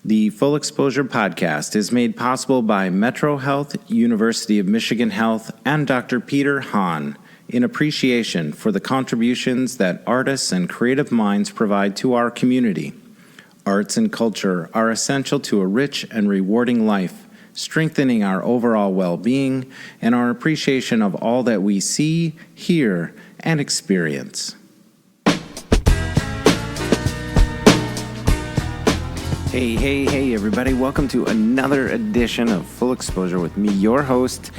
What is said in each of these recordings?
The Full Exposure Podcast is made possible by Metro Health, University of Michigan Health, and Dr. Peter Hahn in appreciation for the contributions that artists and creative minds provide to our community. Arts and culture are essential to a rich and rewarding life, strengthening our overall well-being and our appreciation of all that we see, hear, and experience. Hey, everybody. Welcome to another edition of Full Exposure with me, your host,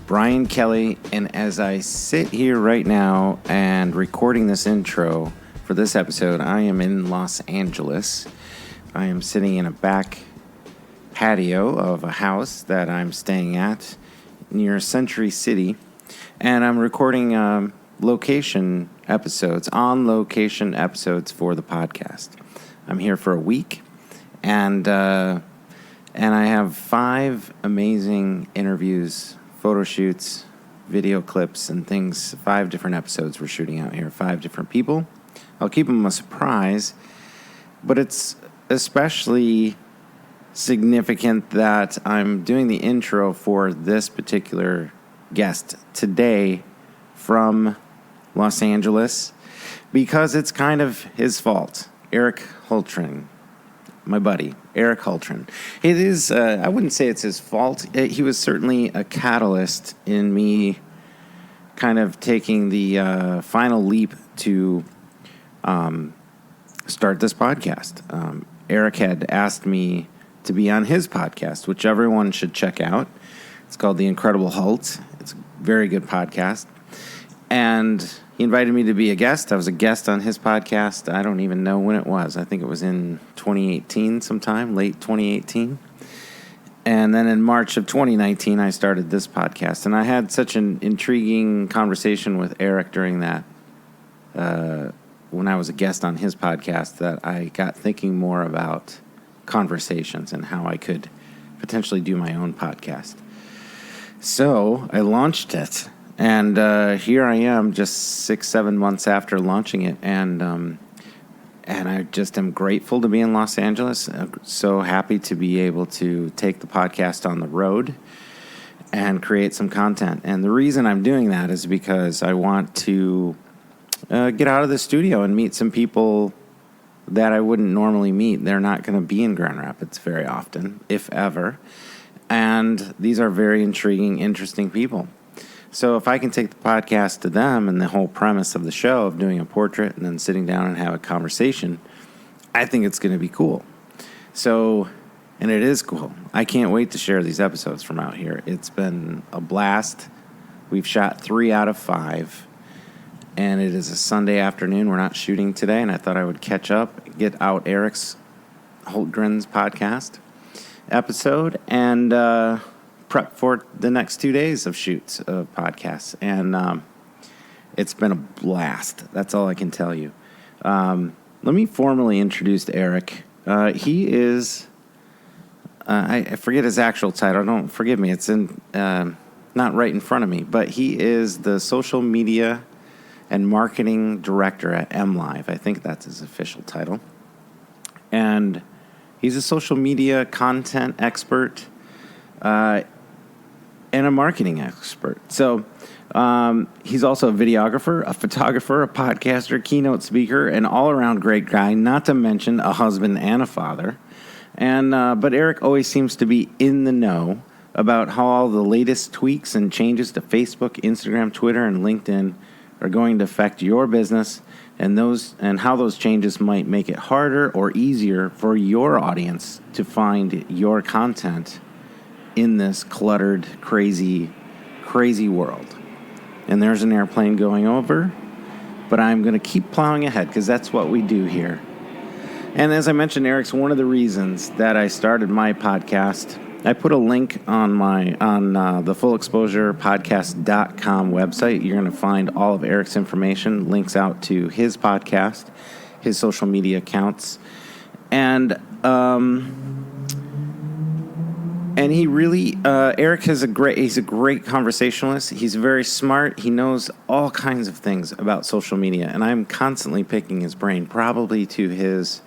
Brian Kelly. And as I sit here right now and recording this intro for this episode, I am in Los Angeles. I am sitting in a back patio of a house that I'm staying at near Century City. And I'm recording on location episodes for the podcast. I'm here for a week. And I have 5 amazing interviews, photo shoots, video clips, and things. 5 different episodes we're shooting out here. 5 different people. I'll keep them a surprise, but it's especially significant that I'm doing the intro for this particular guest today from Los Angeles because it's kind of his fault. Eric Hultgren. My buddy, Eric Hultgren. It is, I wouldn't say it's his fault. He was certainly a catalyst in me kind of taking the final leap to start this podcast. Eric had asked me to be on his podcast, which everyone should check out. It's called The Incredible HULT. It's a very good podcast. And he invited me to be a guest. I was a guest on his podcast. I don't even know when it was. I think it was in 2018 sometime, late 2018. And then in March of 2019, I started this podcast. And I had such an intriguing conversation with Eric during that, when I was a guest on his podcast, that I got thinking more about conversations and how I could potentially do my own podcast. So I launched it. And here I am, just 6-7 months after launching it, and I just am grateful to be in Los Angeles. So happy to be able to take the podcast on the road and create some content. And the reason I'm doing that is because I want to get out of the studio and meet some people that I wouldn't normally meet. They're not going to be in Grand Rapids very often, if ever. And these are very intriguing, interesting people. So if I can take the podcast to them and the whole premise of the show of doing a portrait and then sitting down and have a conversation, I think it's going to be cool. So, and it is cool. I can't wait to share these episodes from out here. It's been a blast. We've shot 3 out of 5, and it is a Sunday afternoon. We're not shooting today, and I thought I would catch up, get out Eric's Hultgren's podcast episode, and prep for the next 2 days of shoots of podcasts. And it's been a blast. That's all I can tell you. Let me formally introduce Eric. He is, I forget his actual title. Don't forgive me. It's in not right in front of me. But he is the social media and marketing director at MLive. I think that's his official title. And he's a social media content expert, and a marketing expert. So he's also a videographer, a photographer, a podcaster, keynote speaker, an all-around great guy, not to mention a husband and a father. And but Eric always seems to be in the know about how all the latest tweaks and changes to Facebook, Instagram, Twitter, and LinkedIn are going to affect your business, and how those changes might make it harder or easier for your audience to find your content in this cluttered, crazy world. And there's an airplane going over, but I'm going to keep plowing ahead because that's what we do here. And as I mentioned, Eric's one of the reasons that I started my podcast. I put a link on the Full Exposure Podcast.com website. You're going to find all of Eric's information, links out to his podcast, his social media accounts, and he really, Eric he's a great conversationalist. He's very smart. He knows all kinds of things about social media, and I'm constantly picking his brain, probably to his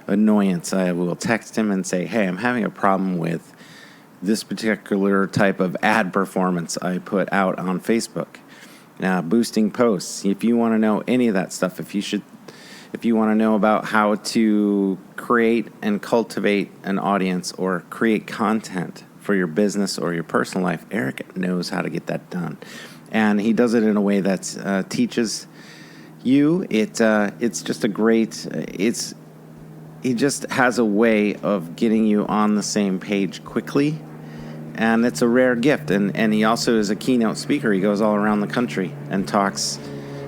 annoyance, I will text him and say, hey, I'm having a problem with this particular type of ad performance I put out on Facebook. Boosting posts. If you want to know any of that stuff, if you want to know about how to create and cultivate an audience or create content for your business or your personal life, Eric knows how to get that done. And he does it in a way that teaches you. It's just a great, he just has a way of getting you on the same page quickly. And it's a rare gift. And he also is a keynote speaker. He goes all around the country and talks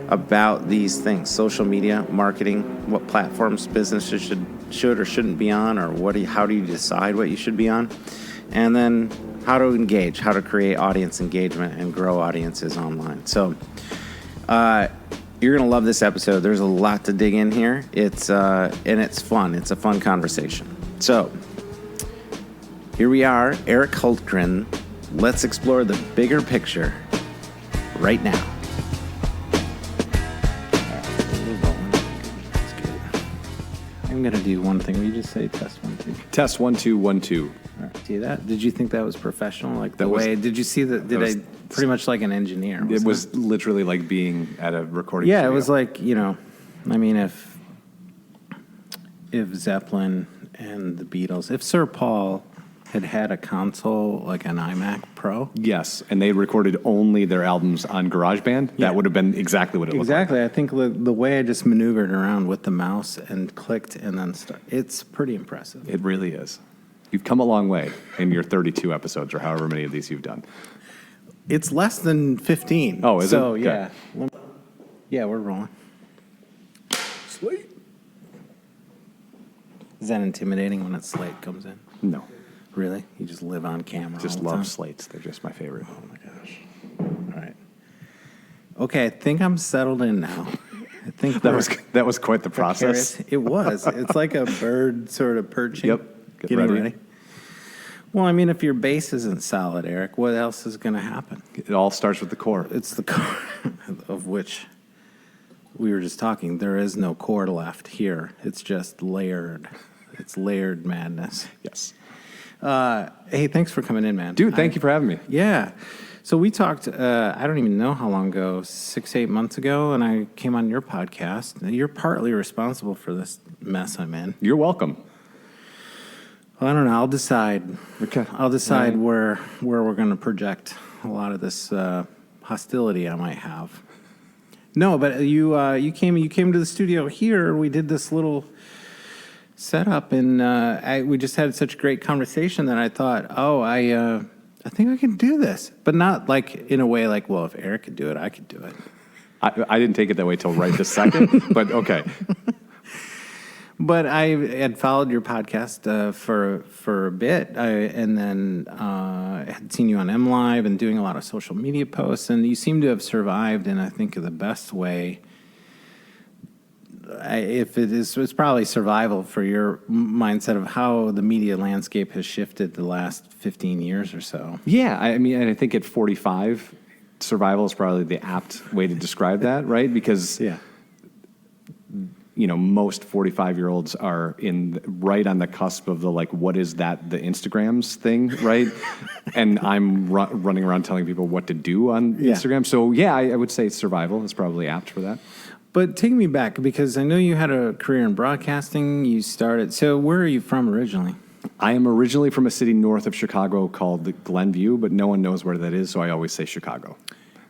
about these things: social media, marketing, what platforms businesses should or shouldn't be on, or how do you decide what you should be on, and then how to engage, how to create audience engagement and grow audiences online. So you're going to love this episode. There's a lot to dig in here. It's fun. It's a fun conversation. So here we are, Eric Hultgren. Let's explore the bigger picture right now. I'm going to do one thing. Will you just say test 1, 2? Test 1, 2, 1, 2. All right. See that? Did you think that was professional? Like the way, did you see that? Did I pretty much like an engineer? It was literally like being at a recording studio. Yeah, it was like, I mean, if Zeppelin and the Beatles, if Sir Paul had a console like an iMac Pro. Yes, and they recorded only their albums on GarageBand. Yeah. That would have been exactly what it looked like. Exactly. I think the way I just maneuvered around with the mouse and clicked and then it's pretty impressive. It really is. You've come a long way in your 32 episodes or however many of these you've done. It's less than 15. Oh, is it? So, yeah. Okay. Yeah, we're rolling. Slate. Is that intimidating when a slate comes in? No. Really? You just live on camera? Just love slates. They're just my favorite. Oh, my gosh. All right. Okay, I think I'm settled in now. I think that was quite the process. It was. It's like a bird sort of perching. Yep. Getting ready. Well, I mean, if your base isn't solid, Eric, what else is going to happen? It all starts with the core. It's the core of which we were just talking. There is no core left here. It's just layered. It's layered madness. Yes. Hey, thanks for coming in, man. Dude, thank you for having me. Yeah. So we talked, I don't even know how long ago, 6-8 months ago, and I came on your podcast. You're partly responsible for this mess I'm in. You're welcome. Well, I don't know. I'll decide. Okay. I'll decide where we're going to project a lot of this hostility I might have. No, but you came to the studio here. We did this little setup, and we just had such a great conversation that I thought, I think I can do this, but not like in a way like, well, if Eric could do it, I could do it. I didn't take it that way till right this second, but okay. But I had followed your podcast for a bit, and then had seen you on MLive and doing a lot of social media posts, and you seem to have survived in, I think, the best way. It's probably survival for your mindset of how the media landscape has shifted the last 15 years or so. Yeah, I mean, and I think at 45, survival is probably the apt way to describe that, right? Because most 45-year-olds are right on the cusp of the what is that, the Instagrams thing, right? And I'm running around telling people what to do on Instagram. So I would say survival is probably apt for that. But take me back, because I know you had a career in broadcasting. You started. So where are you from originally? I am originally from a city north of Chicago called Glenview, but no one knows where that is, so I always say Chicago.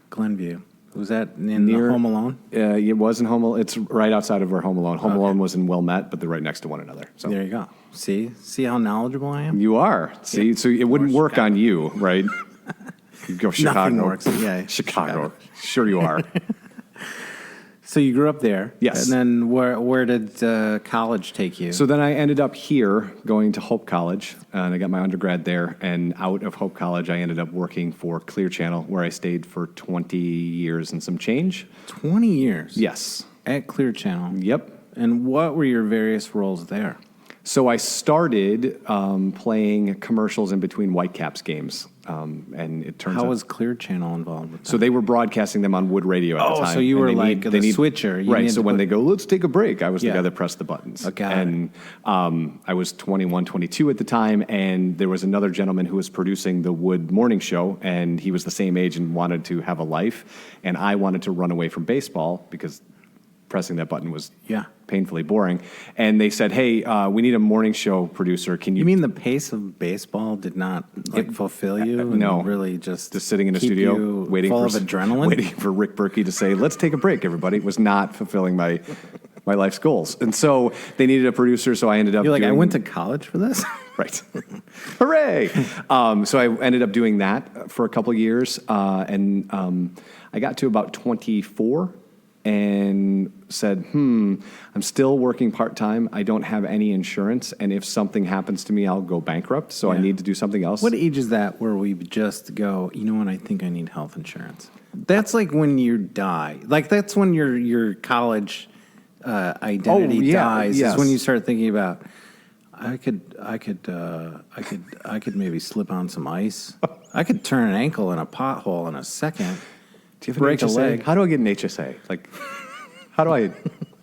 Glenview. Was that near Home Alone? It was in Home Alone. It's right outside of where Home Alone. Home Alone was in Wilmette, but they're right next to one another. So there you go. See how knowledgeable I am? You are. See, so it wouldn't work Chicago. On you, right? You go Chicago. Nothing works. Yeah, Chicago. Sure you are. So you grew up there. Yes. And then where did college take you? So then I ended up here going to Hope College, and I got my undergrad there. And out of Hope College, I ended up working for Clear Channel, where I stayed for 20 years and some change. 20 years? Yes. At Clear Channel? Yep. And what were your various roles there? So I started playing commercials in between Whitecaps games, and it turns out... How was Clear Channel involved with that? So they were broadcasting them on Wood Radio at the time. So you were like the switcher. Right, so when they go, let's take a break, I was the guy that pressed the buttons. Okay. And I was 21, 22 at the time, and there was another gentleman who was producing the Wood morning show, and he was the same age and wanted to have a life, and I wanted to run away from baseball because pressing that button was painfully boring. And they said, hey, we need a morning show producer. Can you... You mean the pace of baseball did not fulfill you? No. And really just sitting in a studio waiting full for of adrenaline? Waiting for Rick Berkey to say, let's take a break, everybody. It was not fulfilling my life's goals. And so they needed a producer, so I ended up You're like, doing... I went to college for this? Right. Hooray! So I ended up doing that for a couple of years, and I got to about 24 and said, I'm still working part-time. I don't have any insurance, and if something happens to me, I'll go bankrupt, so I need to do something else. What age is that where we just go, you know what, I think I need health insurance? That's like when you die. Like that's when your college identity dies. Yes. It's when you start thinking about, I could maybe slip on some ice. I could turn an ankle in a pothole in a second. Do you have break an a HSA? leg? How do I get an HSA? Like, how do I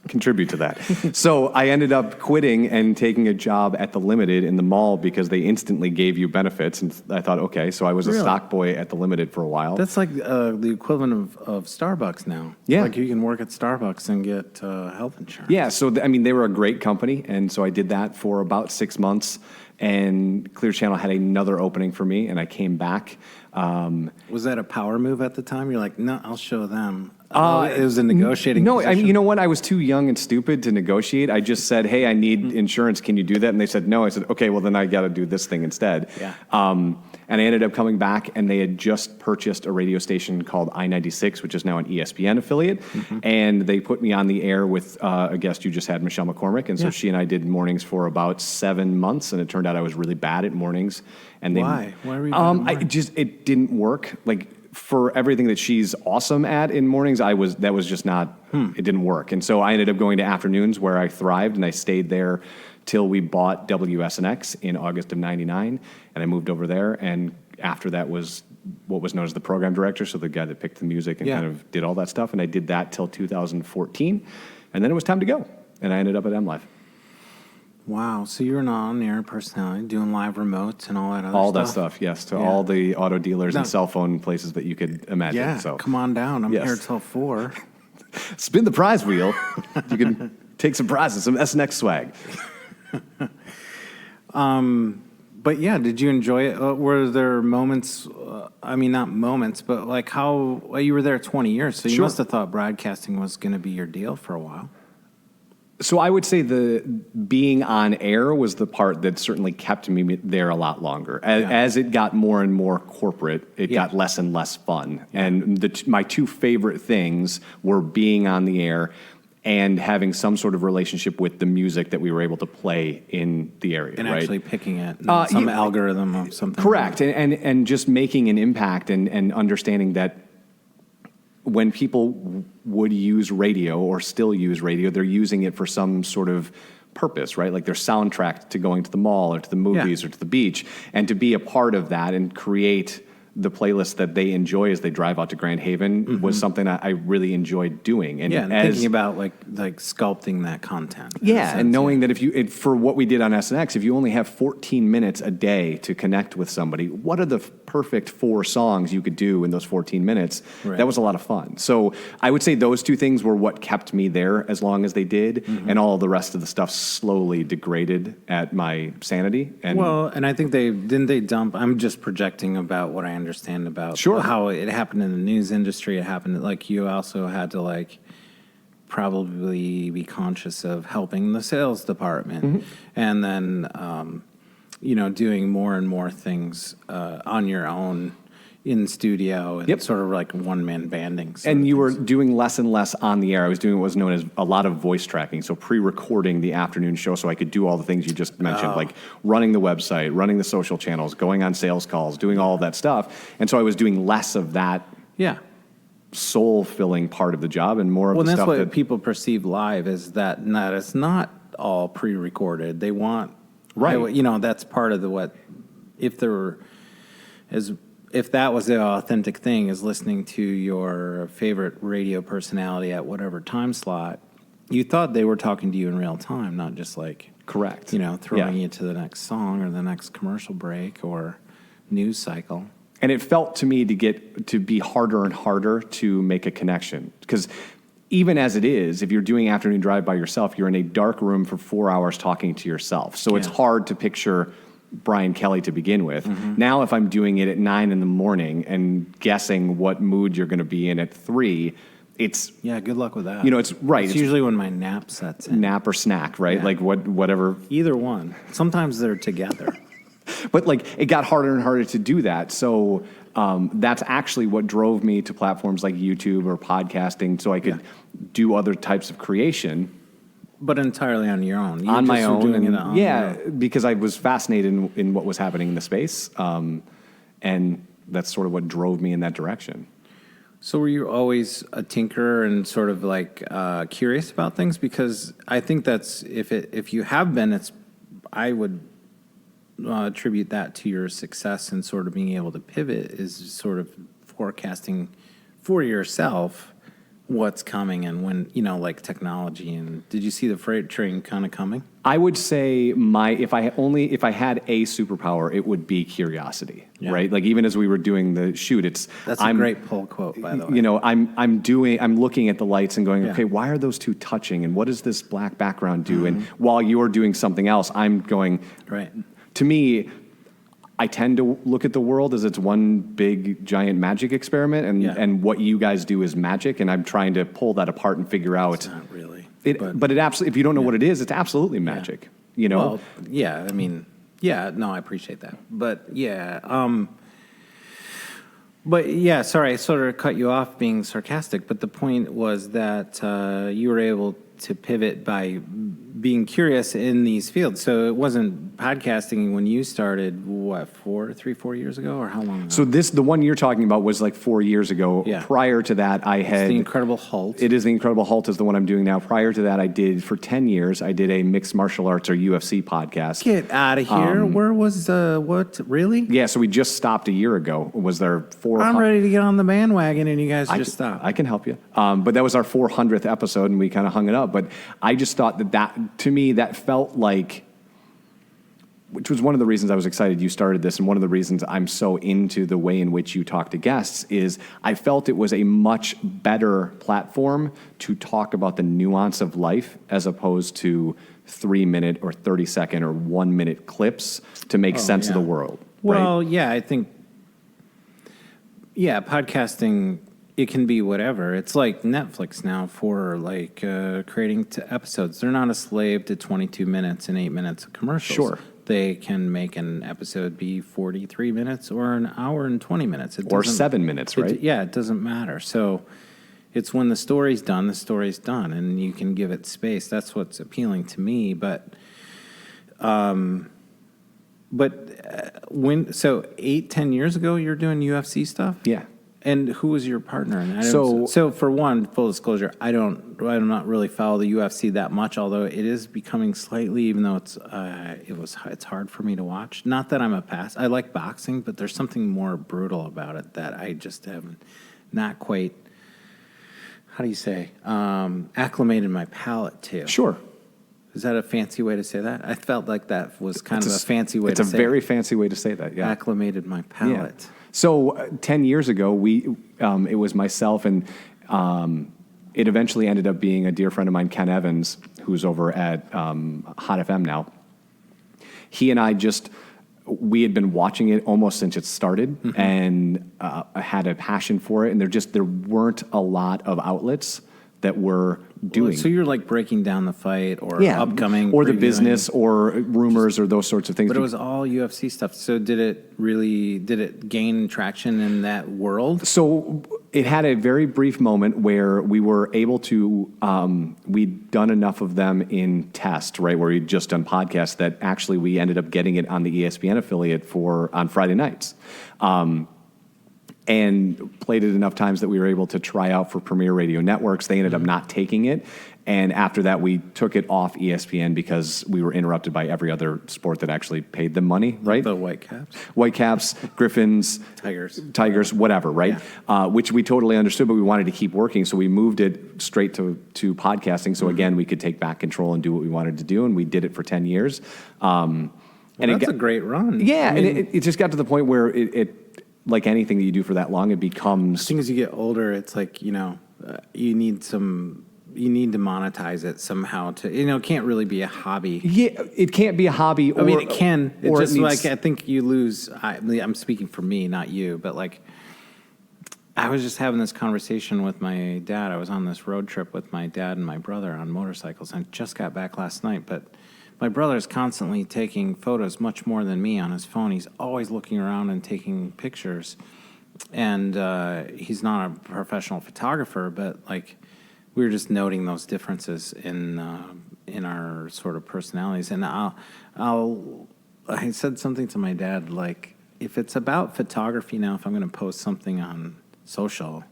contribute to that? So I ended up quitting and taking a job at the Limited in the mall because they instantly gave you benefits. And I thought, okay, so I was a stock boy at the Limited for a while. That's like the equivalent of Starbucks now. Yeah. Like you can work at Starbucks and get health insurance. Yeah, so they were a great company, and so I did that for about 6 months, and Clear Channel had another opening for me, and I came back. Was that a power move at the time? You're like, no, I'll show them. It was a negotiating No, position. you know what? I was too young and stupid to negotiate. I just said, hey, I need insurance. Can you do that? And they said, no. I said, okay, well, then I got to do this thing instead. Yeah. And I ended up coming back, and they had just purchased a radio station called I-96, which is now an ESPN affiliate. And they put me on the air with a guest you just had, Michelle McCormick. And so she and I did mornings for about 7 months, and it turned out I was really bad at mornings. And Why? Why were you bad at mornings? It didn't work. Like, for everything that she's awesome at in mornings, that was just not, it didn't work. And so I ended up going to afternoons where I thrived, and I stayed there till we bought WSNX in August of 99, and I moved over there, and after that was what was known as the program director, so the guy that picked the music and kind of did all that stuff, and I did that till 2014, and then it was time to go, and I ended up at MLive. Wow, so you're an on-air personality doing live remotes and all that other stuff? All that stuff, yes, to all the auto dealers and cell phone places that you could imagine. Yeah, so come on down. I'm here till 4. Spin the prize wheel. You can take some prizes, some SNX swag. But yeah, did you enjoy it? Were there moments, not moments, but like you were there 20 years, so you must have thought broadcasting was going to be your deal for a while. So I would say the being on air was the part that certainly kept me there a lot longer. As it got more and more corporate, it got less and less fun. And my two favorite things were being on the air and having some sort of relationship with the music that we were able to play in the area. And right? actually picking it, some algorithm of something. Correct. And just making an impact and understanding that when people would use radio or still use radio, they're using it for some sort of purpose, right? Like their soundtrack to going to the mall or to the movies or to the beach. And to be a part of that and create the playlist that they enjoy as they drive out to Grand Haven was something I really enjoyed doing. And thinking about like sculpting that content. Yeah, and knowing that for what we did on SNX, if you only have 14 minutes a day to connect with somebody, what are the perfect 4 songs you could do in those 14 minutes? Right. That was a lot of fun. So I would say those two things were what kept me there as long as they did, and all the rest of the stuff slowly degraded at my sanity. And I think they dump, I'm just projecting about what I understand about how it happened in the news industry. It happened, like you also had to probably be conscious of helping the sales department and then, doing more and more things on your own in studio and sort of like one-man banding. And you were doing less and less on the air. I was doing what was known as a lot of voice tracking, so pre-recording the afternoon show so I could do all the things you just mentioned, like running the website, running the social channels, going on sales calls, doing all of that stuff. And so I was doing less of that soul-filling part of the job and more of the stuff that... Well, that's what people perceive live is that it's not all pre-recorded. They want, Right. that's part of if that was the authentic thing, is listening to your favorite radio personality at whatever time slot, you thought they were talking to you in real time, not just like, Correct. throwing Yeah. you to the next song or the next commercial break or news cycle. And it felt to me to be harder and harder to make a connection. Because even as it is, if you're doing Afternoon Drive by yourself, you're in a dark room for 4 hours talking to yourself. So it's hard to picture Brian Kelly to begin with. Mm-hmm. Now, if I'm doing it at 9 a.m. and guessing what mood you're going to be in at 3, it's Yeah, good luck with that. it's right. It's It's usually when my nap sets in. nap or snack, right? Yeah. Like whatever. Either one. Sometimes they're together. But like it got harder and harder to do that. So that's actually what drove me to platforms like YouTube or podcasting, so I could do other types of creation. But entirely on your own. On my own. Doing And it on your own. because I was fascinated in what was happening in the space. And that's sort of what drove me in that direction. So were you always a tinkerer and sort of like curious about things? Because I think that's, if you have been, I would attribute that to your success and sort of being able to pivot, is sort of forecasting for yourself what's coming and when, like technology. And did you see the freight train kind of coming? I would say if I had a superpower, it would be curiosity, right? Like even as we were doing the shoot, That's a great pull quote, by the way. I'm looking at the lights and going, Yeah. okay, why are those two touching? And what does this black background do? And while you're doing something else, I'm going, Right. to me, I tend to look at the world as it's one big giant magic experiment, and what you guys do is magic, and I'm trying to pull that apart and figure out. It's not really. But it absolutely, if you don't know what it is, it's absolutely magic. Well, yeah, I mean, no, I appreciate that. But sorry, I sort of cut you off being sarcastic, but the point was that you were able to pivot by being curious in these fields. So it wasn't podcasting when you started, 4 years ago, or how long ago? So the one you're talking about was like 4 years ago. Yeah. Prior to that, I had... It's the Incredible HULT. It is the Incredible HULT is the one I'm doing now. Prior to that, I did, for 10 years, I did a mixed martial arts or UFC podcast. Get out of here. Where was, what, really? Yeah, so we just stopped a year ago. Was there I'm ready to get on the bandwagon, and you guys just stopped. I can help you. But that was our 400th episode, and we kind of hung it up. But I just thought that to me, that felt like, which was one of the reasons I was excited you started this, and one of the reasons I'm so into the way in which you talk to guests, is I felt it was a much better platform to talk about the nuance of life as opposed to 3-minute or 30-second or 1-minute clips to make sense of the world. Well, yeah, I think, podcasting, it can be whatever. It's like Netflix now for like creating episodes. They're not a slave to 22 minutes and 8 minutes of commercials. Sure. They can make an episode be 43 minutes or an hour and 20 minutes. Or 7 minutes, right? It doesn't matter. So it's when the story's done, and you can give it space. That's what's appealing to me. But 8-10 years ago, you're doing UFC stuff? Yeah. And who was your partner in that? So for one, full disclosure, I do not really follow the UFC that much, although it is becoming slightly, even though it's hard for me to watch. Not that I'm I like boxing, but there's something more brutal about it that I just haven't not quite, how do you say, acclimated my palate to. Sure. Is that a fancy way to say that? I felt like that was kind of a fancy way to say it. It's a very fancy way to say that, yeah. Acclimated my palate. Yeah. So 10 years ago, it was myself, and it eventually ended up being a dear friend of mine, Ken Evans, who's over at Hot FM now. He and I we had been watching it almost since it started, and had a passion for it, and there weren't a lot of outlets that were doing. So you're like breaking down the fight or upcoming, or the previewing. business or rumors or those sorts of things. But it was all UFC stuff. So did it gain traction in that world? So it had a very brief moment where we were able to, we'd done enough of them in test, right, where we'd just done podcasts, that actually we ended up getting it on the ESPN affiliate on Friday nights. And played it enough times that we were able to try out for Premier Radio Networks. They ended up not taking it. And after that, we took it off ESPN because we were interrupted by every other sport that actually paid them money, right? The Whitecaps. Whitecaps, Griffins, Tigers, whatever, right? Yeah. Which we totally understood, but we wanted to keep working, so we moved it straight to podcasting. So again, we could take back control and do what we wanted to do, and we did it for 10 years. And that's a great run. Yeah, I mean, and it just got to the point where it like anything that you do for that long, it becomes. As soon as you get older, it's like, you need to monetize it somehow to, it can't really be a hobby. Yeah, it can't be a hobby. I mean, it can. It's just needs, like, I think you lose, I'm speaking for me, not you, but like, I was just having this conversation with my dad. I was on this road trip with my dad and my brother on motorcycles. I just got back last night, but my brother's constantly taking photos, much more than me, on his phone. He's always looking around and taking pictures. And he's not a professional photographer, but like, we were just noting those differences in our sort of personalities. And I said something to my dad, like, if it's about photography now, if I'm going to post something on social,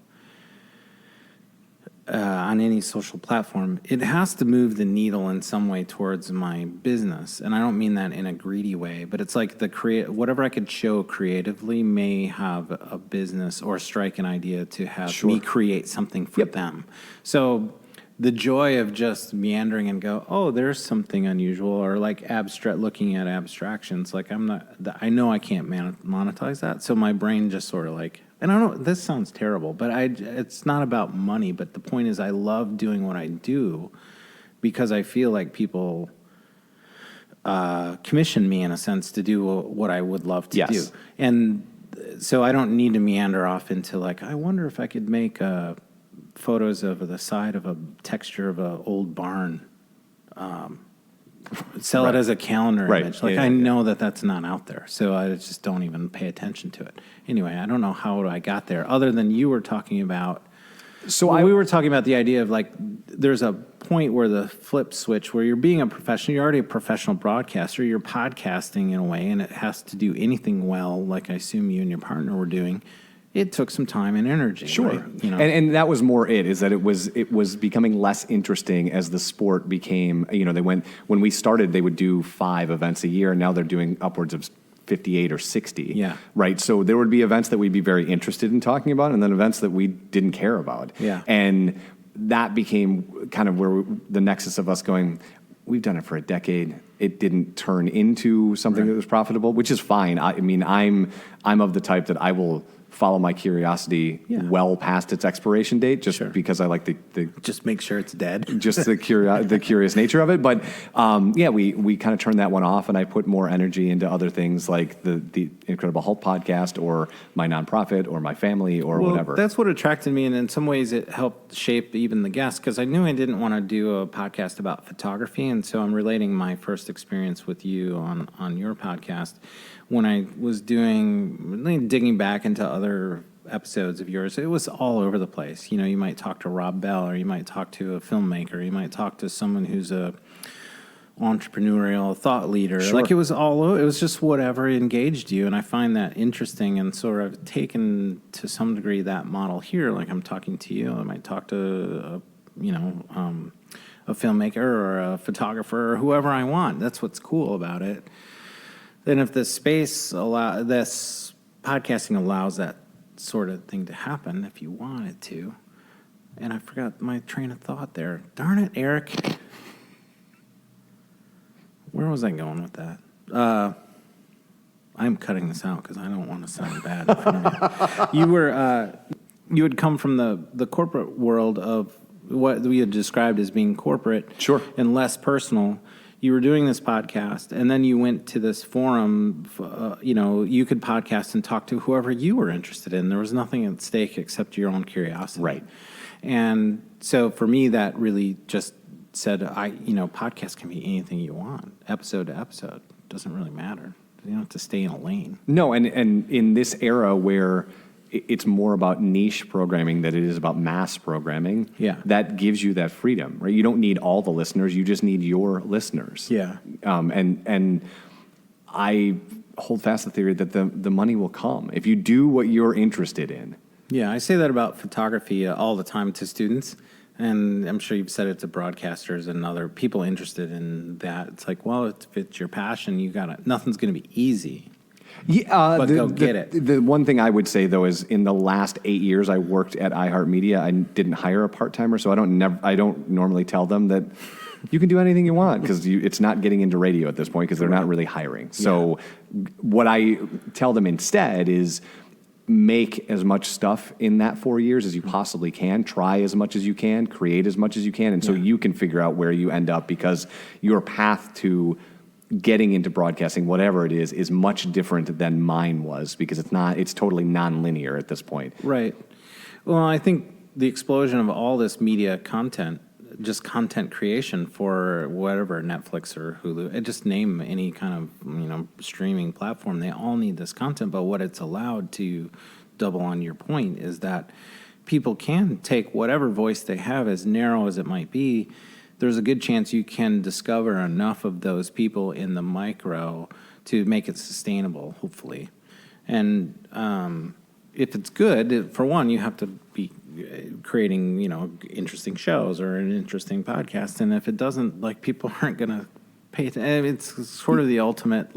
on any social platform, it has to move the needle in some way towards my business. And I don't mean that in a greedy way, but it's like whatever I could show creatively may have a business or strike an idea to have me create something for them. So the joy of just meandering and go, oh, there's something unusual, or like looking at abstractions. Like I know I can't monetize that. So my brain just sort of like, and I don't know, this sounds terrible, but it's not about money. But the point is, I love doing what I do because I feel like people commission me, in a sense, to do what I would love to do. And so I don't need to meander off into like, I wonder if I could make photos of the side of a texture of an old barn, sell it as a calendar image. Like, I know that that's not out there, so I just don't even pay attention to it. Anyway, I don't know how I got there, other than you were talking about. We were talking about the idea of like, there's a point where the flip switch, where you're being a professional, you're already a professional broadcaster, you're podcasting in a way, and it has to do anything well, like I assume you and your partner were doing. It took some time and energy. Sure. Right? And that was more is that it was becoming less interesting as the sport became, when we started, they would do 5 events a year, and now they're doing upwards of 58 or 60. Yeah. Right. So there would be events that we'd be very interested in talking about, and then events that we didn't care about. Yeah. And that became kind of where the nexus of us going, we've done it for a decade. It didn't turn into something that was profitable, which is fine. I mean, I'm of the type that I will follow my curiosity well past its expiration date, just because I like the just make sure it's dead. Just the curious nature of it. But we kind of turned that one off, and I put more energy into other things like the Incredible HULT podcast, or my nonprofit, or my family, or whatever. That's what attracted me, and in some ways it helped shape even the guests, because I knew I didn't want to do a podcast about photography, and so I'm relating my first experience with you on your podcast. When I was digging back into other episode of yours, it was all over the place. You might talk to Rob Bell, or you might talk to a filmmaker, you might talk to someone who's a entrepreneurial thought leader. Like, it was it was just whatever engaged you. And I find that interesting, and sort of taken to some degree that model here. Like, I'm talking to you, I might talk to a filmmaker or a photographer or whoever I want. That's what's cool about it. Then if the space this podcasting allows that sort of thing to happen, if you want it to. And I forgot my train of thought there. Darn it, Eric. Where was I going with that? I'm cutting this out because I don't want to sound bad in front of you. You had come from the corporate world of what we had described as being corporate, and less personal. You were doing this podcast, and then you went to this forum. You could podcast and talk to whoever you were interested in. There was nothing at stake except your own curiosity. Right. And so for me, that really just said, podcast can be anything you want, episode to episode. Doesn't really matter. You don't have to stay in a lane. No, and in this era where it's more about niche programming than it is about mass programming, that gives you that freedom, right? You don't need all the listeners. You just need your listeners. Yeah. And I hold fast the theory that the money will come if you do what you're interested in. Yeah, I say that about photography all the time to students. And I'm sure you've said it to broadcasters and other people interested in that. It's like, well, if it's your passion, nothing's going to be easy. Yeah, But go get it. The one thing I would say though is in the last 8 years I worked at iHeartMedia, I didn't hire a part-timer, so I don't normally tell them that you can do anything you want because it's not getting into radio at this point because they're not really hiring. So what I tell them instead is make as much stuff in that 4 years as you possibly can, try as much as you can, create as much as you can, and so you can figure out where you end up because your path to getting into broadcasting, whatever it is much different than mine was because it's totally non-linear at this point. Right. Well, I think the explosion of all this media content, just content creation for whatever, Netflix or Hulu, just name any kind of streaming platform, they all need this content. But what it's allowed to double on your point is that people can take whatever voice they have, as narrow as it might be. There's a good chance you can discover enough of those people in the micro to make it sustainable, hopefully. And if it's good, for one, you have to be creating, interesting shows or an interesting podcast. And if it doesn't, people aren't going to pay attention. It's sort of the ultimate,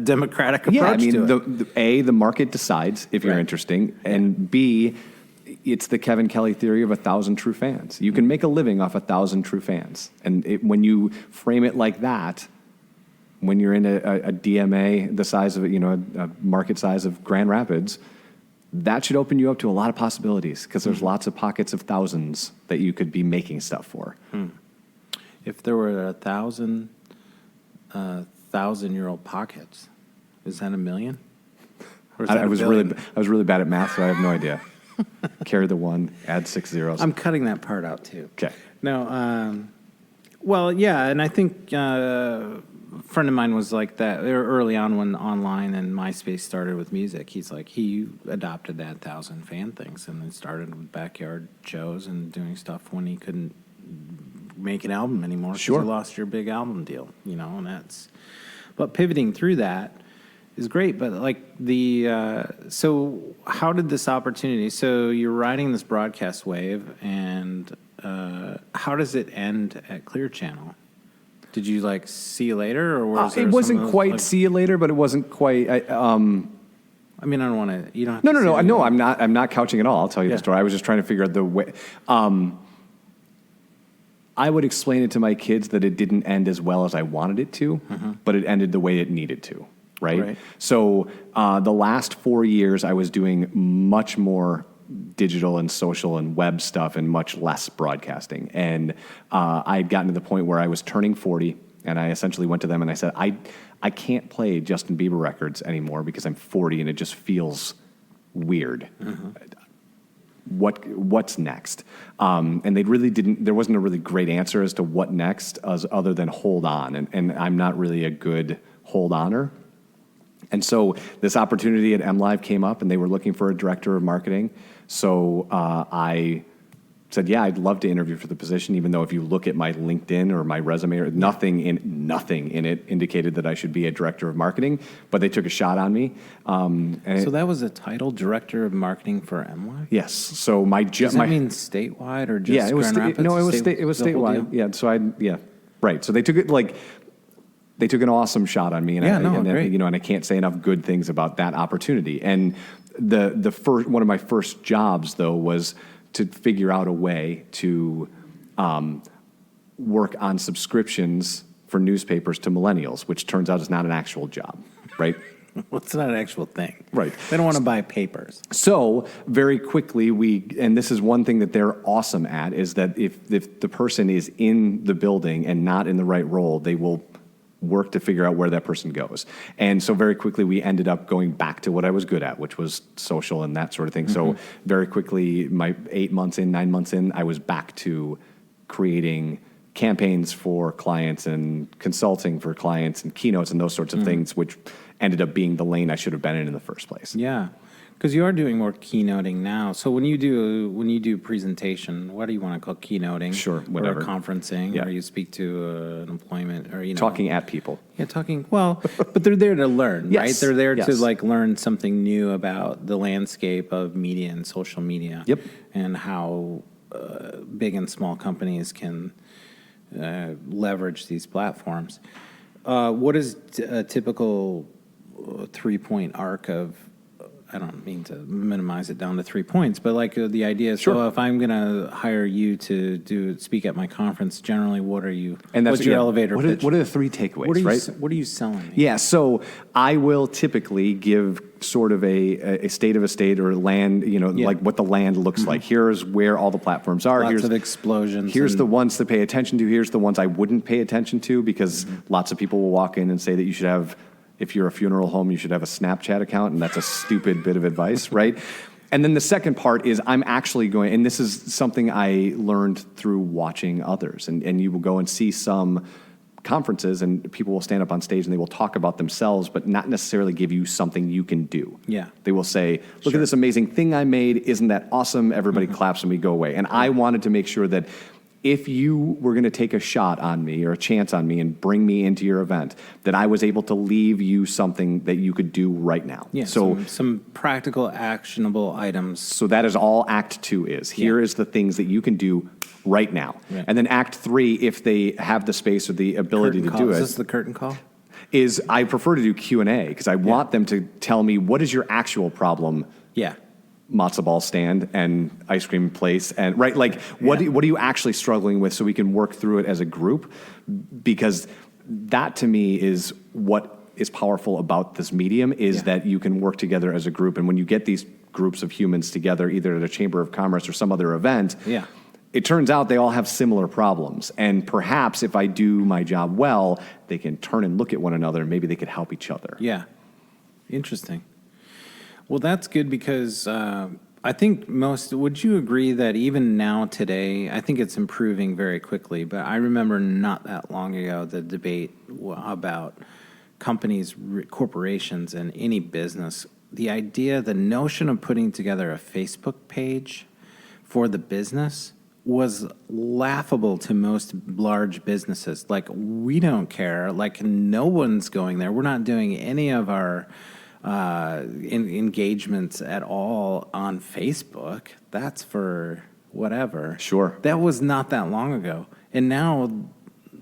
democratic approach to it. The market decides if you're interesting, and B, it's the Kevin Kelly theory of 1,000 true fans. You can make a living off 1,000 true fans. And when you frame it like that, when you're in a DMA the size of, a market size of Grand Rapids, that should open you up to a lot of possibilities because there's lots of pockets of thousands that you could be making stuff for. If there were 1,000 thousand-year-old pockets, is that 1 million? Or is that I was really bad at math, so I have no idea. Carry the one, add 6 zeros. I'm cutting that part out too. Okay. No, well, yeah, and I think a friend of mine was like that early on when online and MySpace started with music. He adopted that 1,000 fan things and then started with backyard shows and doing stuff when he couldn't make an album anymore. Sure. You lost your big album deal, and that's. But pivoting through that is great. But so how did this opportunity? So you're riding this broadcast wave, and how does it end at Clear Channel? Did you see you later, or was there it wasn't some of those, quite see you later, but it wasn't quite. I mean, I don't want to. You don't. Have No, to no, no. say No, I'm not. I'm not couching at all. I'll tell you the story. I was just trying to figure out the way. I would explain it to my kids that it didn't end as well as I wanted it to, but it ended the way it needed to. Right. So the last 4 years, I was doing much more digital and social and web stuff and much less broadcasting. And I had gotten to the point where I was turning 40, and I essentially went to them and I said, I can't play Justin Bieber records anymore because I'm 40 and it just feels weird. What's next? And they really didn't, there wasn't a really great answer as to what next other than hold on. And I'm not really a good hold oner. And so this opportunity at MLive came up, and they were looking for a director of marketing. So I said, yeah, I'd love to interview for the position, even though if you look at my LinkedIn or my resume, nothing in it indicated that I should be a director of marketing. But they took a shot on me. So that was a title, director of marketing for MLive? Yes. So my Does that mean statewide or just it was Grand Rapids? No, it was statewide. Yeah. So right. So they took it they took an awesome shot on me, and great. And I can't say enough good things about that opportunity. And the first one of my first jobs though was to figure out a way to work on subscriptions for newspapers to millennials, which turns out is not an actual job, right? Well, it's not an actual thing. Right. They don't want to buy papers. So very quickly and this is one thing that they're awesome at, is that if the person is in the building and not in the right role, they will work to figure out where that person goes. And so very quickly we ended up going back to what I was good at, which was social and that sort of thing. So very quickly, my 9 months in, I was back to creating campaigns for clients and consulting for clients and keynotes and those sorts of things, which ended up being the lane I should have been in the first place. Yeah. Because you are doing more keynoting now. So when you do presentation, what do you want to call keynoting? Sure, whatever. Or conferencing, Yeah. or you speak to an employment, or Talking at people. Yeah, talking. Well, but they're there to learn, Yes, right? They're there to yes. learn something new about the landscape of media and social media. Yep. And how big and small companies can leverage these platforms. What is a typical 3-point arc of? I don't mean to minimize it down to 3 points, but like the idea is, so if I'm going to hire you to speak at my conference, generally, what are you? And that's what's your elevator pitch? What are the 3 takeaways, What are you selling me? Yeah, so I will typically give sort of a state of a state or land, like what the land looks like. Here's where all the platforms are. Lots of explosions. Here's the ones to pay attention to. Here's the ones I wouldn't pay attention to, because lots of people will walk in and say that you should have, if you're a funeral home, you should have a Snapchat account, and that's a stupid bit of advice, right? And then the second part is I'm actually going, and this is something I learned through watching others, and you will go and see some conferences and people will stand up on stage and they will talk about themselves, but not necessarily give you something you can do. Yeah. They will say, look at this amazing thing I made. Isn't that awesome? Everybody claps and we go away. And I wanted to make sure that if you were going to take a shot on me or a chance on me and bring me into your event, that I was able to leave you something that you could do right now. Yeah, so some practical, actionable items. So that is all Act 2 is. Here is the things that you can do right now. Right. And then Act 3, if they have the space or the ability Curtain to call. do Is it, this the curtain call? is I prefer to do Q&A because I want them to tell me what is your actual problem. Yeah. Matzo ball stand and ice cream place and right, like what are you actually struggling with, so we can work through it as a group, because that to me is what is powerful about this medium is that you can work together as a group. And when you get these groups of humans together, either at a Chamber of Commerce or some other event, it turns out they all have similar problems. And perhaps if I do my job well, they can turn and look at one another and maybe they could help each other. Yeah. Interesting. Well, that's good because I think would you agree that even now today, I think it's improving very quickly, but I remember not that long ago the debate about companies, corporations, and any business, the notion of putting together a Facebook page for the business was laughable to most large businesses. Like, we don't care. Like, no one's going there. We're not doing any of our engagements at all on Facebook. That's for whatever. Sure. That was not that long ago. And now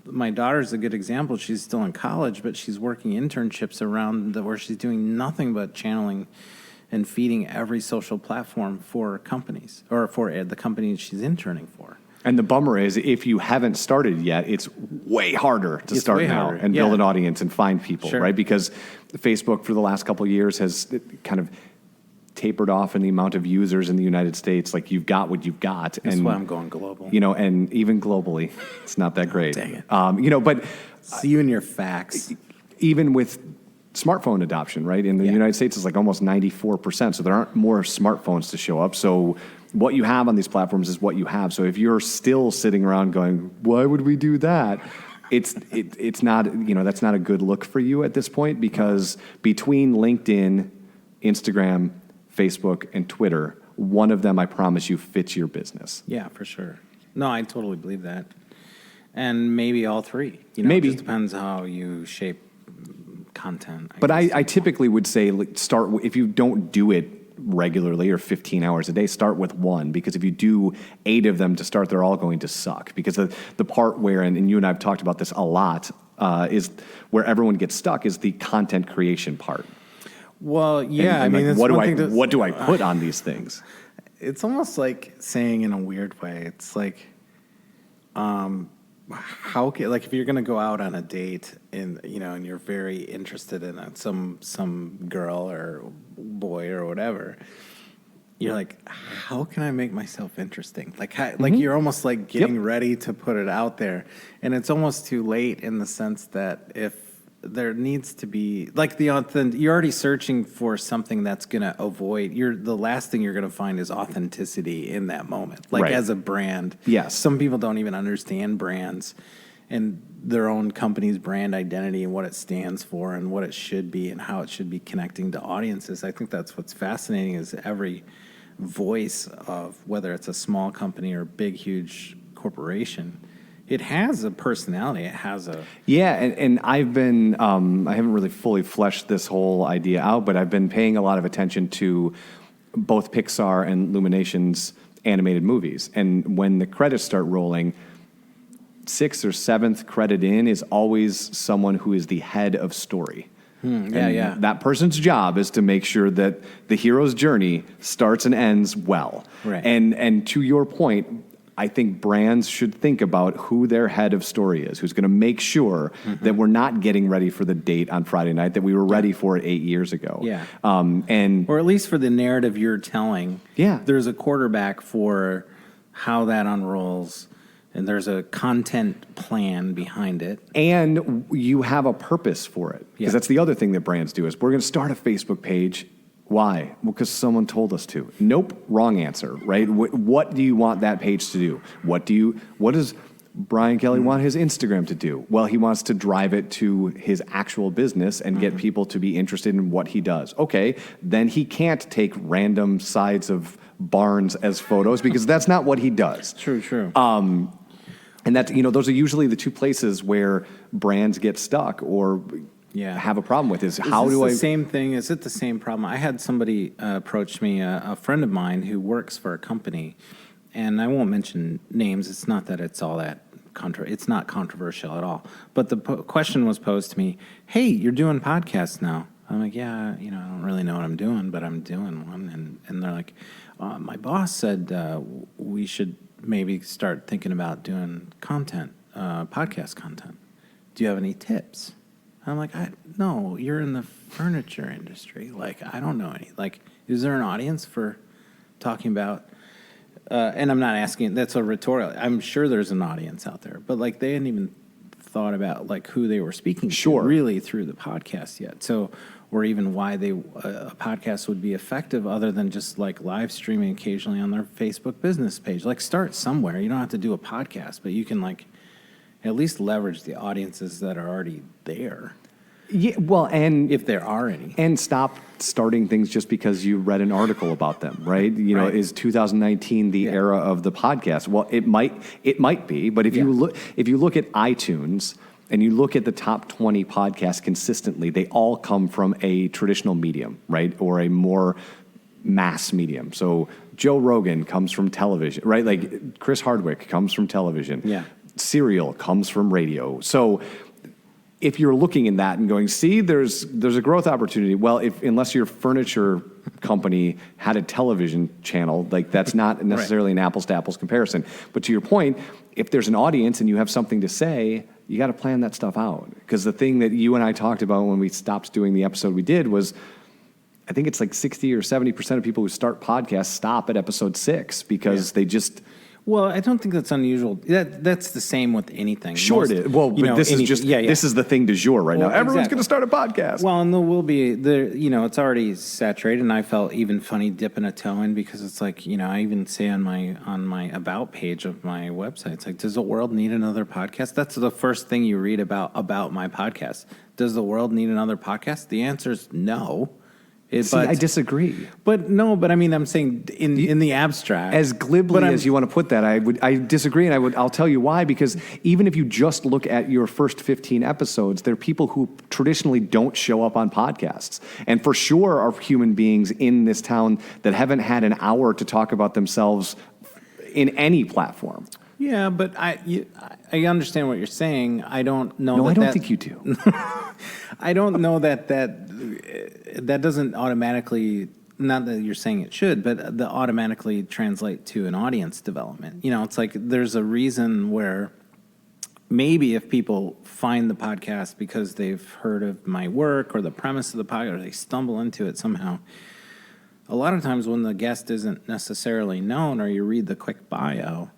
my daughter's a good example. She's still in college, but she's working internships around where she's doing nothing but channeling and feeding every social platform for companies or for the companies she's interning for. And the bummer is, if you haven't started yet, it's way harder to start now and build an audience and find people, right? Because Facebook for the last couple of years has kind of tapered off in the amount of users in the United States. Like, you've got what you've got. That's why I'm going global. And even globally, it's not that great. Dang it. But see you in your facts. Even with smartphone adoption, right? In the United States, it's like almost 94%. So there aren't more smartphones to show up. So what you have on these platforms is what you have. So if you're still sitting around going, why would we do that? It's not, that's not a good look for you at this point, because between LinkedIn, Instagram, Facebook, and Twitter, one of them, I promise you, fits your business. Yeah, for sure. No, I totally believe that. And maybe all three. Maybe. It just depends how you shape content. But I typically would say start, if you don't do it regularly or 15 hours a day, start with one, because if you do 8 of them to start, they're all going to suck. Because the part where, and you and I have talked about this a lot, is where everyone gets stuck is the content creation part. Well, yeah, And I mean, like, it's what do I put on these things? It's almost like saying in a weird way. It's like, like if you're going to go out on a date and you're very interested in some girl or boy or whatever, you're like, how can I make myself interesting? Like, like you're almost like getting ready to put it out there, and it's almost too late in the sense that if there needs to be like you're already searching for something that's going to avoid the last thing you're going to find is authenticity in that moment. Like as a brand. Yes. Some people don't even understand brands and their own company's brand identity and what it stands for and what it should be and how it should be connecting to audiences. I think that's what's fascinating is every voice of whether it's a small company or big, huge corporation, it has a personality. It has a... Yeah, and I've been, I haven't really fully fleshed this whole idea out, but I've been paying a lot of attention to both Pixar and Illumination's animated movies. And when the credits start rolling, 6th or 7th credit in is always someone who is the head of story. Yeah. That person's job is to make sure that the hero's journey starts and ends well. Right. And to your point, I think brands should think about who their head of story is, who's going to make sure that we're not getting ready for the date on Friday night, that we were ready for it 8 years ago. Yeah. Or at least for the narrative you're telling. Yeah. There's a quarterback for how that unrolls, and there's a content plan behind it. And you have a purpose for it. Because that's the other thing that brands do is we're going to start a Facebook page. Why? Well, because someone told us to. Nope, wrong answer, right? What do you want that page to do? What does Brian Kelly want his Instagram to do? Well, he wants to drive it to his actual business and get people to be interested in what he does. Okay, then he can't take random sides of barns as photos because that's not what he does. True. And that, those are usually the two places where brands get stuck or have a problem with is how do I... the same thing? Is it the same problem? I had somebody approach me, a friend of mine who works for a company, and I won't mention names. It's not that it's all that it's not controversial at all. But the question was posed to me, hey, you're doing podcasts now. I'm like, yeah, I don't really know what I'm doing, but I'm doing one. And they're like, my boss said we should maybe start thinking about doing content, podcast content. Do you have any tips? I'm like, no, you're in the furniture industry. Like, I don't know any. Like, is there an audience for talking about? And I'm not asking. That's a rhetorical. I'm sure there's an audience out there, but like they hadn't even thought about like who they were speaking to really through the podcast yet. So, or even why a podcast would be effective other than just like live streaming occasionally on their Facebook business page. Like, start somewhere. You don't have to do a podcast, but you can like at least leverage the audiences that are already there. Yeah, well, and if there are any, and stop starting things just because you read an article about them, right? Right. Is 2019 the era of the podcast? Well, it might be, but if you look at iTunes and you look at the top 20 podcasts consistently, they all come from a traditional medium, right, or a more mass medium. So Joe Rogan comes from television, right? Like Chris Hardwick comes from television. Yeah. Serial comes from radio. So if you're looking in that and going, see, there's a growth opportunity. Well, unless your furniture company had a television channel, like that's not necessarily an apples to apples comparison. But to your point, if there's an audience and you have something to say, you got to plan that stuff out. Because the thing that you and I talked about when we stopped doing the episode we did was, I think it's like 60 or 70% of people who start podcasts stop at episode 6 because they just... Well, I don't think that's unusual. That's the same with anything. Sure it is. Well, but this is just this is the thing du jour right now. Everyone's going to start a podcast. Well, and there will be it's already saturated, and I felt even funny dipping a toe in because it's like, I even say on my about page of my website, it's like, does the world need another podcast? That's the first thing you read about my podcast. Does the world need another podcast? The answer is no. I disagree. But I mean, I'm saying in the abstract. As glibly as you want to put that, I disagree, and I'll tell you why. Because even if you just look at your first 15 episodes, there are people who traditionally don't show up on podcasts, and for sure are human beings in this town that haven't had an hour to talk about themselves in any platform. Yeah, but I understand what you're saying. I don't know. No, I don't think you do. I don't know that doesn't automatically, not that you're saying it should, but that automatically translate to an audience development. It's like there's a reason where maybe if people find the podcast because they've heard of my work or the premise of the podcast, or they stumble into it somehow. A lot of times when the guest isn't necessarily known or you read the quick bio,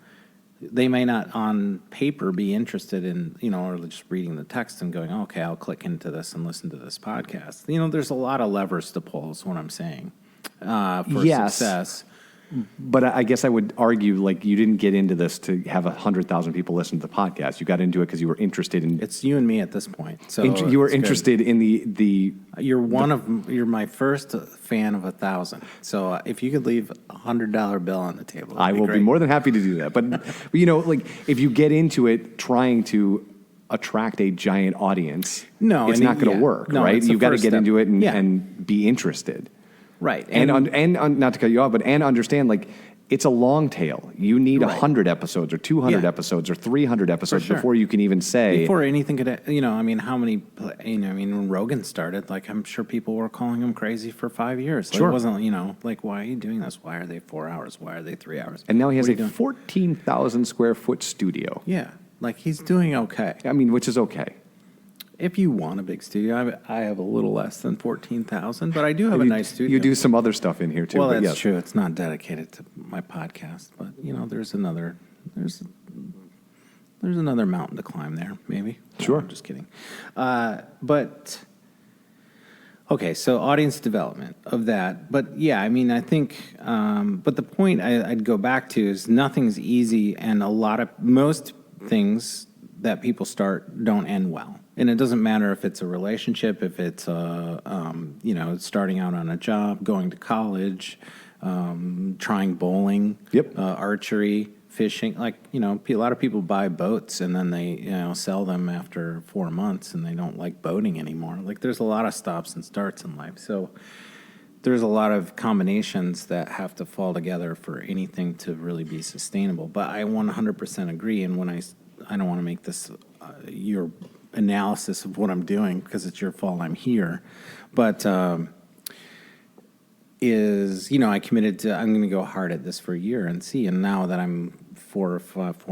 they may not on paper be interested in, or just reading the text and going, okay, I'll click into this and listen to this podcast. There's a lot of levers to pull is what I'm saying for success. But I guess I would argue, like, you didn't get into this to have 100,000 people listen to the podcast. You got into it because you were interested in... It's you and me at this point. So you were interested in the... You're my first fan of 1,000. So if you could leave $100 bill on the table, I will be more than happy to do that. But, like, if you get into it trying to attract a giant audience, it's not going to work, right? You've got to get into it and be interested. Right. And not to cut you off, but understand, like, it's a long tail. You need Right. 100 episodes or 200 Yeah. episodes or 300 episodes sure. before you can even say, Before anything could, I mean, how many, when Rogan started, like, I'm sure people were calling him crazy for 5 years. Like, Sure. it wasn't, like, why are you doing this? Why are they 4 hours? Why are they 3 hours? and now he has What are a you doing? 14,000 square foot studio. Yeah, like, he's doing okay. I mean, which is okay. If you want a big studio, I have a little less than 14,000, but I do have a You- nice studio. You do some other stuff in here too. Well, but that's yes. true. It's not dedicated to my podcast, but there's another mountain to climb there. Maybe. Sure. I'm just kidding. But okay, so audience development of that. But yeah, I mean, I think. But the point I'd go back to is nothing's easy, and most things that people start don't end well. And it doesn't matter if it's a relationship, if it's starting out on a job, going to college, trying bowling, Yep. archery, fishing. Like, a lot of people buy boats and then they, sell them after 4 months and they don't like boating anymore. Like, there's a lot of stops and starts in life. So there's a lot of combinations that have to fall together for anything to really be sustainable. But I 100% agree. And when I don't want to make this your analysis of what I'm doing because it's your fault I'm here. But I committed to, I'm going to go hard at this for a year and see. And now that I'm 4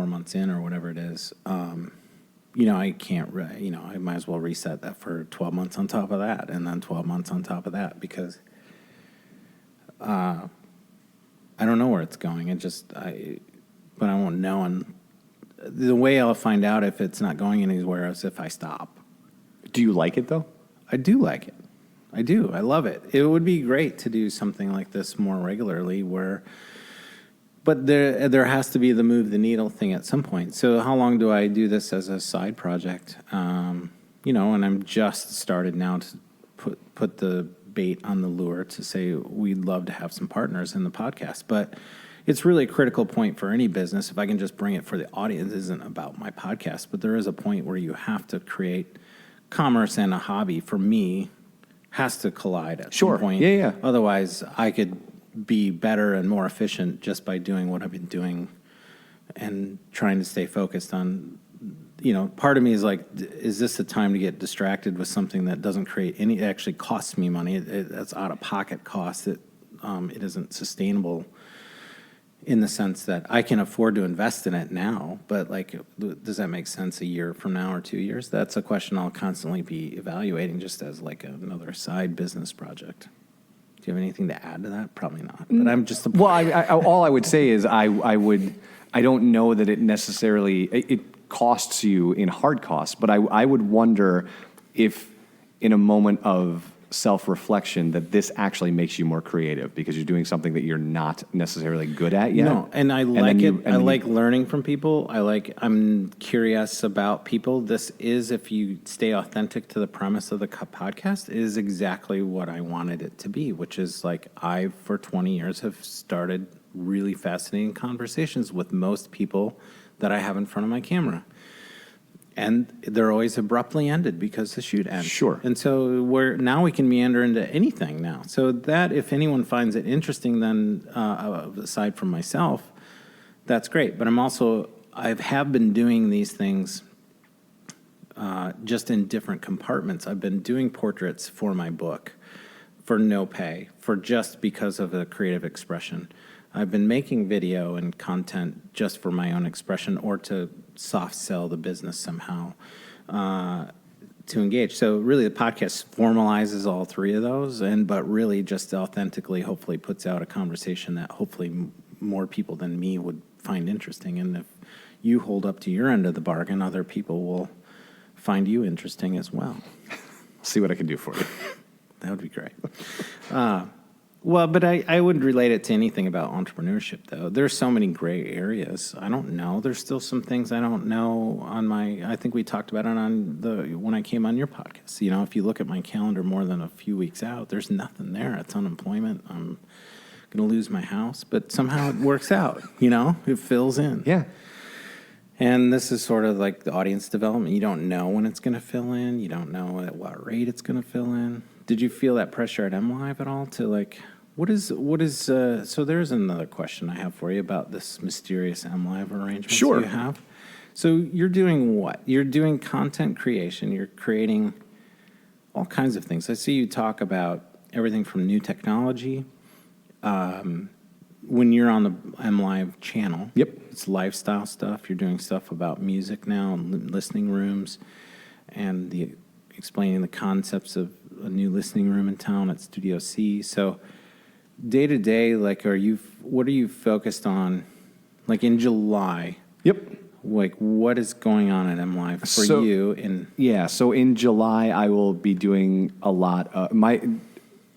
months in or whatever it is, I can't, I might as well reset that for 12 months on top of that and then 12 months on top of that because I don't know where it's going. But I won't know. And the way I'll find out if it's not going anywhere is if I stop. Do you like it though? I do like it. I do. I love it. It would be great to do something like this more regularly but there has to be the move the needle thing at some point. So how long do I do this as a side project? And I'm just started now to put the bait on the lure to say we'd love to have some partners in the podcast. But it's really a critical point for any business. If I can just bring it for the audience, it isn't about my podcast, but there is a point where you have to create commerce and a hobby. For me, has to collide at Sure. some point. Yeah. Otherwise, I could be better and more efficient just by doing what I've been doing and trying to stay focused on. Part of me is like, is this the time to get distracted with something that doesn't create it actually costs me money? That's out of pocket cost. It isn't sustainable in the sense that I can afford to invest in it now, but like, does that make sense a year from now or 2 years? That's a question I'll constantly be evaluating just as like another side business project. Do you have anything to add to that? Probably not, but I'm just... Well, all I would say is I don't know that it necessarily, it costs you in hard costs, but I would wonder if in a moment of self-reflection that this actually makes you more creative because you're doing something that you're not necessarily good at yet. No, and I like it. I like learning from people. I'm curious about people. This is, if you stay authentic to the premise of the podcast, is exactly what I wanted it to be, which is like I, for 20 years, have started really fascinating conversations with most people that I have in front of my camera. And they're always abruptly ended because the shoot ends. Sure. And so now we can meander into anything now. So that, if anyone finds it interesting, then aside from myself, that's great. But I have been doing these things just in different compartments. I've been doing portraits for my book for no pay, for just because of a creative expression. I've been making video and content just for my own expression or to soft sell the business somehow to engage. So really the podcast formalizes all three of those, but really just authentically hopefully puts out a conversation that hopefully more people than me would find interesting. And if you hold up to your end of the bargain, other people will find you interesting as well. See what I can do for you. That would be great. Well, but I wouldn't relate it to anything about entrepreneurship, though. There's so many gray areas. I don't know. There's still some things I don't know I think we talked about it when I came on your podcast. If you look at my calendar more than a few weeks out, there's nothing there. It's unemployment. I'm going to lose my house, but somehow it works out, it fills in. Yeah. And this is sort of like the audience development. You don't know when it's going to fill in. You don't know at what rate it's going to fill in. Did you feel that pressure at MLive at all to So there's another question I have for you about this mysterious MLive arrangement Sure. you have. So you're doing what? You're doing content creation. You're creating all kinds of things. I see you talk about everything from new technology. When you're on the MLive channel, Yep. it's lifestyle stuff. You're doing stuff about music now, and listening rooms, and explaining the concepts of a new listening room in town at Studio C. So day to day, like, what are you focused on? Like in July, Yep. like what is going on at MLive for So- you? And Yeah. So in July, I will be doing a lot.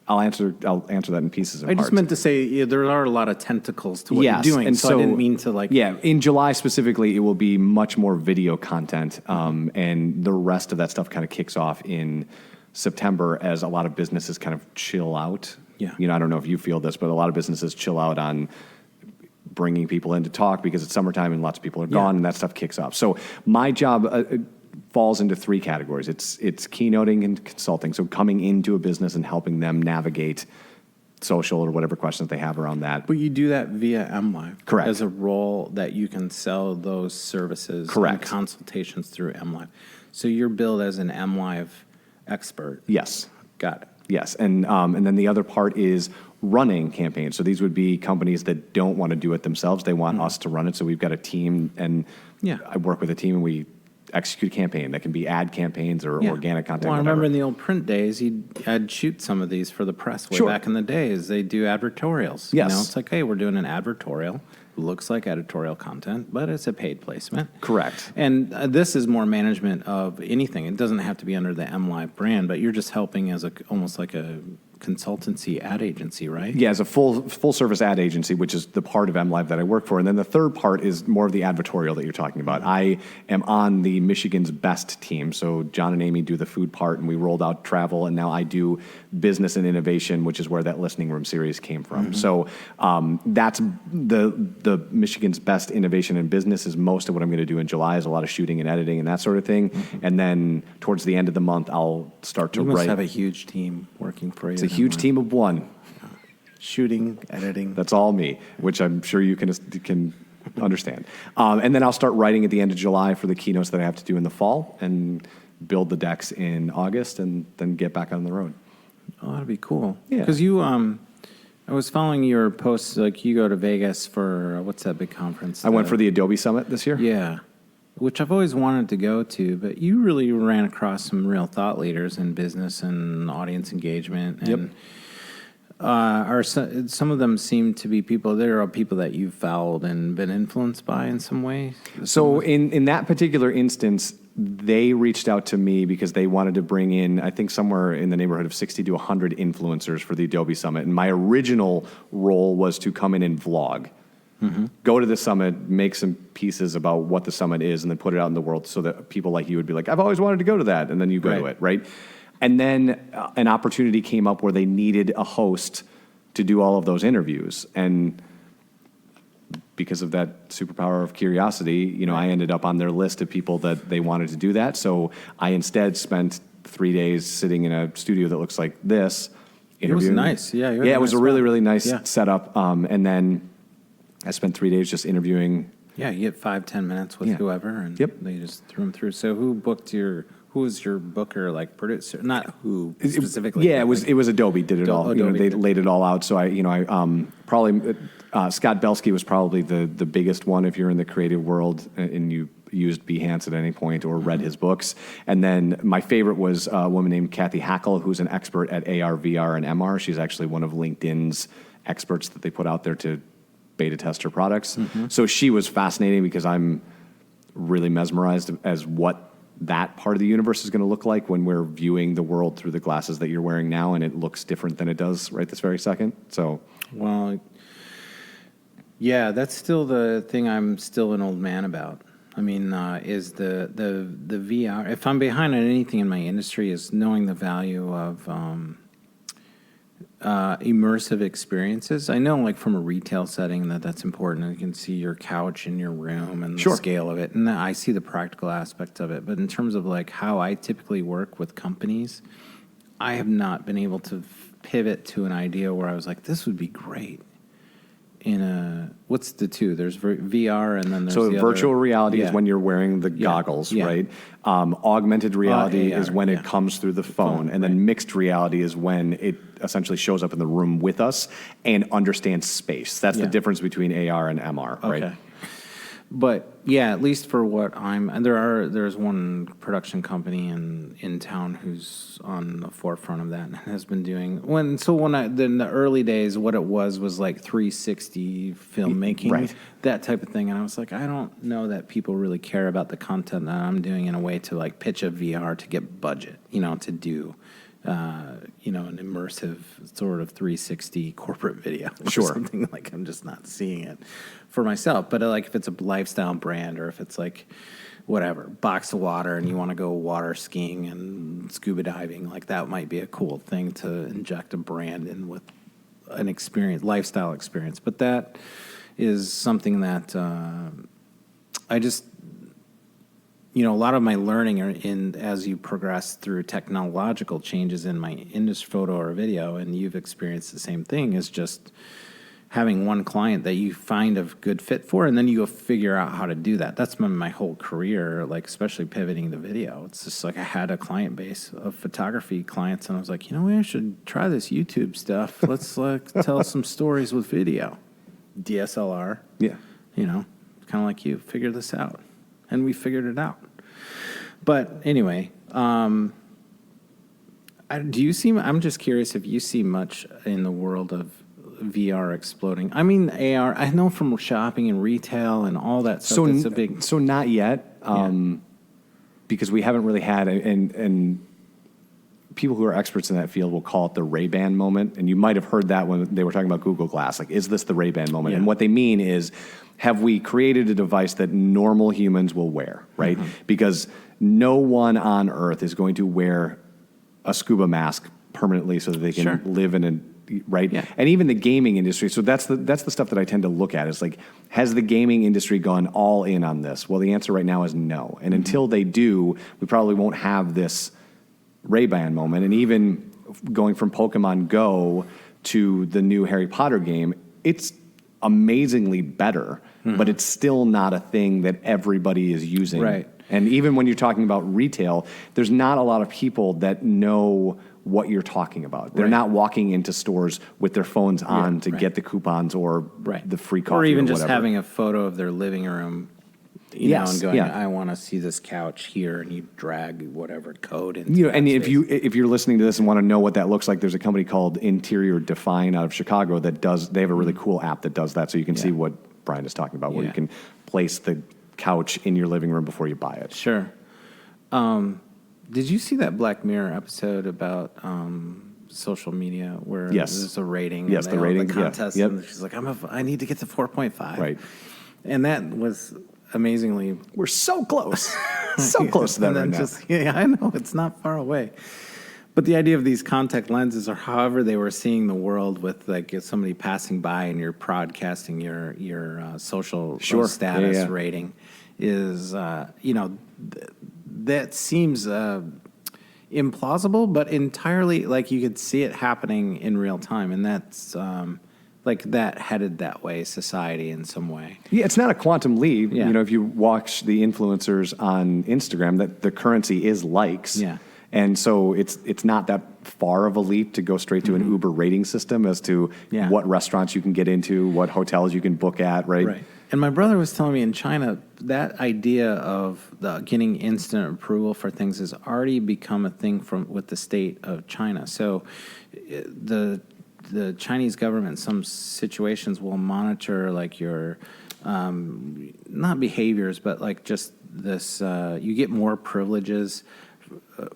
I'll answer that in pieces and I parts. just meant to say there are a lot of tentacles to what Yes, you're doing, and so I didn't mean to like. Yeah, in July specifically, it will be much more video content, and the rest of that stuff kind of kicks off in September as a lot of businesses kind of chill out. Yeah. I don't know if you feel this, but a lot of businesses chill out on bringing people in to talk because it's summertime and lots of people are gone, and that stuff kicks off. So my job falls into three categories. It's keynoting and consulting, so coming into a business and helping them navigate social or whatever questions they have around that. But you do that via MLive. Correct. As a role that you can sell those services Correct. and consultations through MLive. So you're billed as an MLive expert. Yes. Got it. Yes, and then the other part is running campaigns. So these would be companies that don't want to do it themselves. They want us to run it. So we've got a team, and Yeah. I work with a team, and we execute a campaign. That can be ad campaigns or Yeah. organic content. Well, I whatever. remember in the old print days, I'd shoot some of these for the press way Sure. back in the days. They do advertorials. Yes. It's like, hey, we're doing an advertorial. Looks like editorial content, but it's a paid placement. Correct. And this is more management of anything. It doesn't have to be under the MLive brand, but you're just helping as almost like a consultancy ad agency, right? Yeah, as a full service ad agency, which is the part of MLive that I work for. And then the third part is more of the advertorial that you're talking about. I am on the Michigan's Best team. So John and Amy do the food part, and we rolled out travel, and now I do business and innovation, which is where that listening room series came from. So that's the Michigan's Best innovation in business is most of what I'm going to do in July is a lot of shooting and editing and that sort of thing. And then towards the end of the month, I'll start to You must write. have a huge team working for you. It's a huge team of one. Shooting, editing. That's all me, which I'm sure you can understand. And then I'll start writing at the end of July for the keynotes that I have to do in the fall and build the decks in August and then get back on the road. Oh, that'd be cool. Yeah. Because I was following your posts, like you go to Vegas for, what's that big conference? I went for the Adobe Summit this year. Yeah. Which I've always wanted to go to, but you really ran across some real thought leaders in business and audience engagement. And some of them seem to be people, there are people that you've followed and been influenced by in some way? So in that particular instance, they reached out to me because they wanted to bring in, I think, somewhere in the neighborhood of 60 to 100 influencers for the Adobe Summit. And my original role was to come in and vlog. Go to the summit, make some pieces about what the summit is, and then put it out in the world so that people like you would be like, I've always wanted to go to that. And then you go to it, right? And then an opportunity came up where they needed a host to do all of those interviews. And because of that superpower of curiosity, I ended up on their list of people that they wanted to do that. So I instead spent 3 days sitting in a studio that looks like this. It was nice. Yeah, it was a really, really nice Yeah. setup. And then I spent 3 days just interviewing. Yeah, you get 5-10 minutes with whoever, and they just threw them through. So who was your booker, like producer? Not who specifically. Yeah, it was Adobe did it all. Adobe They did. laid it all out. So I probably Scott Belsky was probably the biggest one if you're in the creative world and you used Behance at any point or read his books. And then my favorite was a woman named Kathy Hackle, who's an expert at AR, VR, and MR. She's actually one of LinkedIn's experts that they put out there to beta test her products. So she was fascinating because I'm really mesmerized as what that part of the universe is going to look like when we're viewing the world through the glasses that you're wearing now, and it looks different than it does right this very second. So, Well, yeah, that's still the thing I'm still an old man about. I mean, is the VR. If I'm behind on anything in my industry, is knowing the value of immersive experiences. I know, like from a retail setting, that's important. You can see your couch in your room and the scale of it, and I see the practical aspect of it. But in terms of like how I typically work with companies, I have not been able to pivot to an idea where I was like, this would be great in what's the two? There's VR and then there's So the virtual other, reality yeah. is when you're wearing the goggles, Yeah. right? Augmented reality AR, is when yeah. it comes through the phone, and then mixed reality is when it essentially shows up in the room with us and understands space. That's the Yeah. difference between AR and MR, right? Okay. But yeah, at least for what and there's one production company in town who's on the forefront of that and has been doing in the early days, what it was like 360 filmmaking, Right. that type of thing. And I was like, I don't know that people really care about the content that I'm doing in a way to like pitch a VR to get budget, to do. An immersive sort of 360 corporate video or Sure. something. Like I'm just not seeing it for myself. But like if it's a lifestyle brand or if it's like whatever, box of water and you want to go water skiing and scuba diving, like that might be a cool thing to inject a brand in with an experience, lifestyle experience. But that is something that I just, a lot of my learning as you progress through technological changes in my industry, photo or video, and you've experienced the same thing, is just having one client that you find a good fit for, and then you go figure out how to do that. That's been my whole career, like especially pivoting to video. It's just like I had a client base of photography clients, and I was like, I should try this YouTube stuff. Let's tell some stories with video. DSLR. Yeah. Kind of like you, figure this out. And we figured it out. But anyway, I'm just curious if you see much in the world of VR exploding. I mean, AR, I know from shopping and retail and all that stuff, it's a big... So not yet, because we haven't really had, and people who are experts in that field will call it the Ray-Ban moment. And you might have heard that when they were talking about Google Glass. Like, is this the Ray-Ban moment? Yeah. And what they mean is, have we created a device that normal humans will wear, right? Mm-hmm. Because no one on Earth is going to wear a scuba mask permanently so that they can Sure. live in a, right? Yeah. And even the gaming industry. So that's the stuff that I tend to look at is like, has the gaming industry gone all in on this? Well, the answer right now is no. And until they do, we probably won't have this Ray-Ban moment. And even going from Pokemon Go to the new Harry Potter game, it's amazingly better, but it's still not a thing that everybody is using. Right. And even when you're talking about retail, there's not a lot of people that know what you're talking about. They're Right. not walking into stores with their phones on to right. get the coupons or the free coffee Or even or just whatever. having a photo of their living room, Yes, and going, yeah. I want to see this couch here, and you drag whatever code into You know, that and space. if you're listening to this and want to know what that looks like, there's a company called Interior Define out of Chicago that does. They have a really cool app that does that, so you can see what Brian is talking about, where you Yeah. can place the couch in your living room before you buy it. Sure. Did you see that Black Mirror episode about social media where Yes. there's a rating? Yes, and the they have rating, yeah, contest, yep. and she's like, I need to get to 4.5. Right. And that was amazingly We're so close, so close to that and right then now. Yeah, I know it's not far away. But the idea of these contact lenses, or however they were seeing the world, with like if somebody passing by and you're broadcasting your social Sure. status Yeah, yeah. rating, is that seems implausible, but entirely like you could see it happening in real time, and that's like that headed that way, society in some way. Yeah, it's not a quantum leap. Yeah. You know, if you watch the influencers on Instagram, that the currency is likes. Yeah. And so it's not that far of a leap to go straight to an Uber rating system as to Yeah. what restaurants you can get into, what hotels you can book at, right? Right. And my brother was telling me in China that idea of getting instant approval for things has already become a thing with the state of China. So the Chinese government in some situations will monitor like your not behaviors, but like just this you get more privileges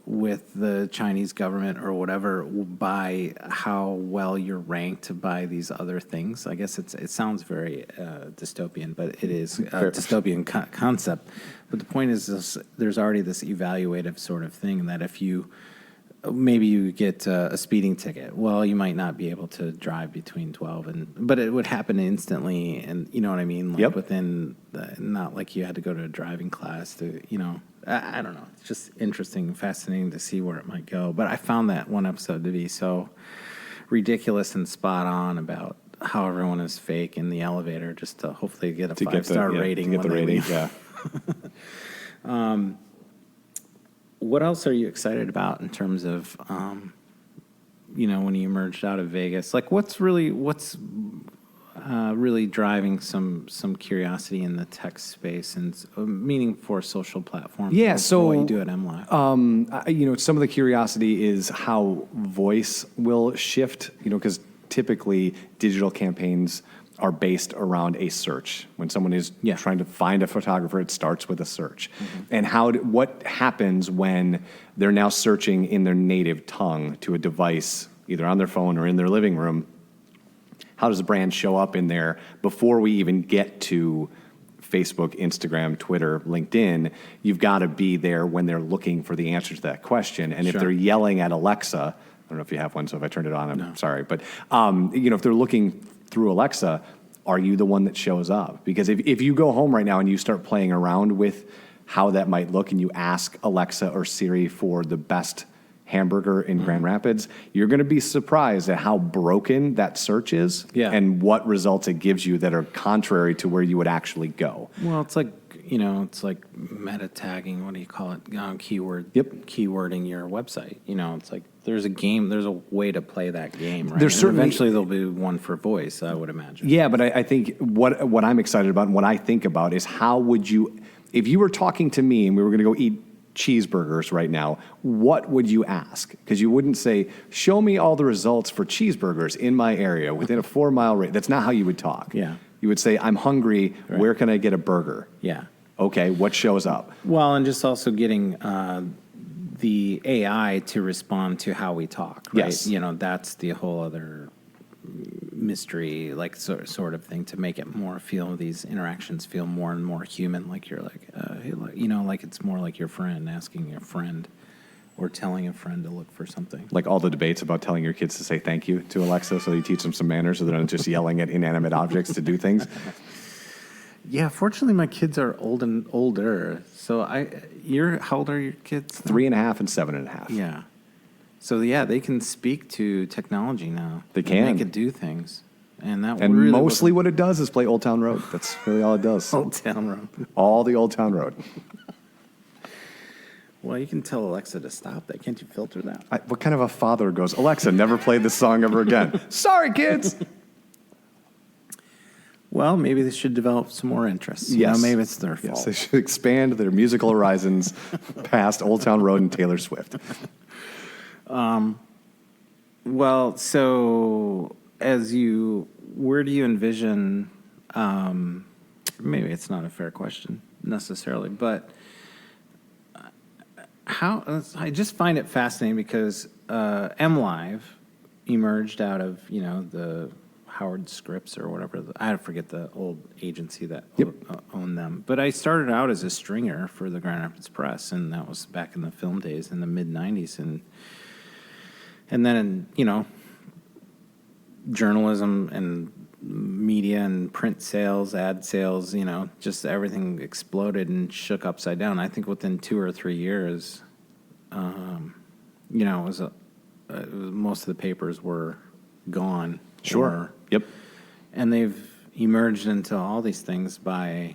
with the Chinese government or whatever by how well you're ranked by these other things. I guess it sounds very dystopian, but it is a dystopian concept. But the point is this, there's already this evaluative sort of thing that if maybe you get a speeding ticket, well, you might not be able to drive between 12 but it would happen instantly, and you know what I mean? Like Yep. within not like you had to go to a driving class to, I don't know. It's just interesting, fascinating to see where it might go. But I found that one episode to be so ridiculous and spot on about how everyone is fake in the elevator, just to hopefully get a To get the 5-star rating. To get the when they rating, leave. yeah. What else are you excited about in terms of, when you emerged out of Vegas? Like, what's really driving some curiosity in the tech space and meaning for social platforms? Yeah, for so what you do at MLive. Some of the curiosity is how voice will shift, because typically digital campaigns are based around a search. When someone is trying to find a photographer, it starts with a search. And what happens when they're now searching in their native tongue to a device, either on their phone or in their living room? How does the brand show up in there before we even get to Facebook, Instagram, Twitter, LinkedIn? You've got to be there when they're looking for the answer to that question. And if they're yelling at Alexa, I don't know if you have one, so if I turned it on, I'm sorry. But, if they're looking through Alexa, are you the one that shows up? Because if you go home right now and you start playing around with how that might look and you ask Alexa or Siri for the best hamburger in Grand Rapids, you're going to be surprised at how broken that search is and what results it gives you that are contrary to where you would actually go. Well, it's like, meta tagging. What do you call it? Keywording your website. It's like there's a way to play that game, right? Eventually there'll be one for voice, I would imagine. Yeah, but I think what I'm excited about and what I think about is how would you, if you were talking to me and we were going to go eat cheeseburgers right now, what would you ask? Because you wouldn't say, show me all the results for cheeseburgers in my area within a 4-mile radius. That's not how you would talk. Yeah. You would say, I'm hungry. Right. Where can I get a burger? Yeah. Okay, what shows up? Well, and just also getting the AI to respond to how we talk, right? Yes. That's the whole other mystery, like sort of thing, to make it these interactions feel more and more human, like you're like, like it's more like your friend asking your friend or telling a friend to look for something. Like all the debates about telling your kids to say thank you to Alexa so you teach them some manners so they're not just yelling at inanimate objects to do things. Yeah, fortunately my kids are older. So how old are your kids? 3.5 and 7.5. Yeah. So they can speak to technology now. They can make it do things, and really mostly what it does is play Old Town Road. That's really all it does. Old Town Road. All the Old Town Road. Well, you can tell Alexa to stop that. Can't you filter that? What kind of a father goes, Alexa, never play this song ever again? Sorry, kids. Well, maybe they should develop some more interests. Yes. Maybe it's their fault. Yes, they should expand their musical horizons past Old Town Road and Taylor Swift. Well, so where do you envision, maybe it's not a fair question necessarily, but I just find it fascinating because MLive emerged out of, the Howard Scripps or whatever. I forget the old agency that owned them. But I started out as a stringer for the Grand Rapids Press, and that was back in the film days in the mid-'90s. And then, journalism and media and print sales, ad sales, just everything exploded and shook upside down. I think within 2 or 3 years, it was most of the papers were gone. Sure. Yep. And they've emerged into all these things by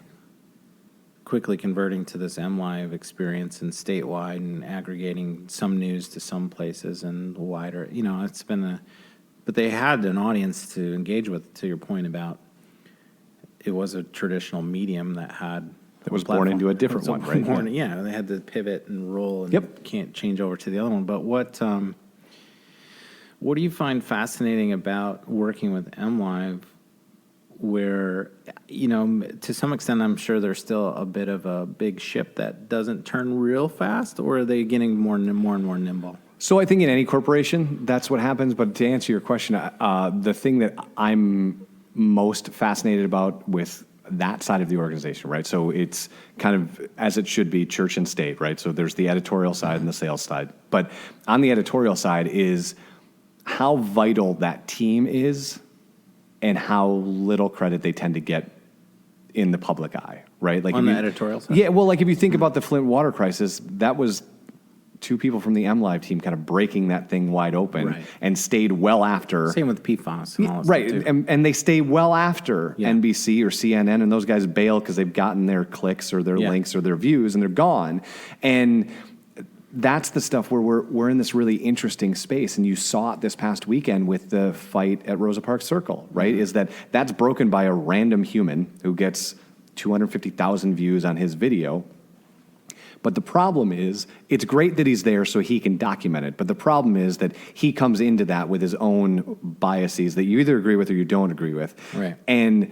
quickly converting to this MLive experience and statewide and aggregating some news to some places and wider. It's been but they had an audience to engage with, to your point about it was a traditional medium that had... That was born into a different one, right? Yeah, they had to pivot and roll and can't change over to the other one. But what do you find fascinating about working with MLive where, to some extent, I'm sure there's still a bit of a big ship that doesn't turn real fast, or are they getting more and more nimble? So I think in any corporation, that's what happens. But to answer your question, the thing that I'm most fascinated about with that side of the organization, right? So it's kind of, as it should be, church and state, right? So there's the editorial side and the sales side. But on the editorial side is how vital that team is and how little credit they tend to get in the public eye, right? Like on the editorial side? Yeah, well, like if you think about the Flint water crisis, that was two people from the M Live team kind of breaking that thing wide open Right. and stayed well after. Same with PFAS and all that Right, stuff too. and they stay well after Yeah. NBC or CNN, and those guys bail because they've gotten their clicks or their Yeah. links or their views, and they're gone. And that's the stuff where we're in this really interesting space, and you saw it this past weekend with the fight at Rosa Parks Circle, right? Is that's broken by a random human who gets 250,000 views on his video. But the problem is, it's great that he's there so he can document it. But the problem is that he comes into that with his own biases that you either agree with or you don't agree with. Right. And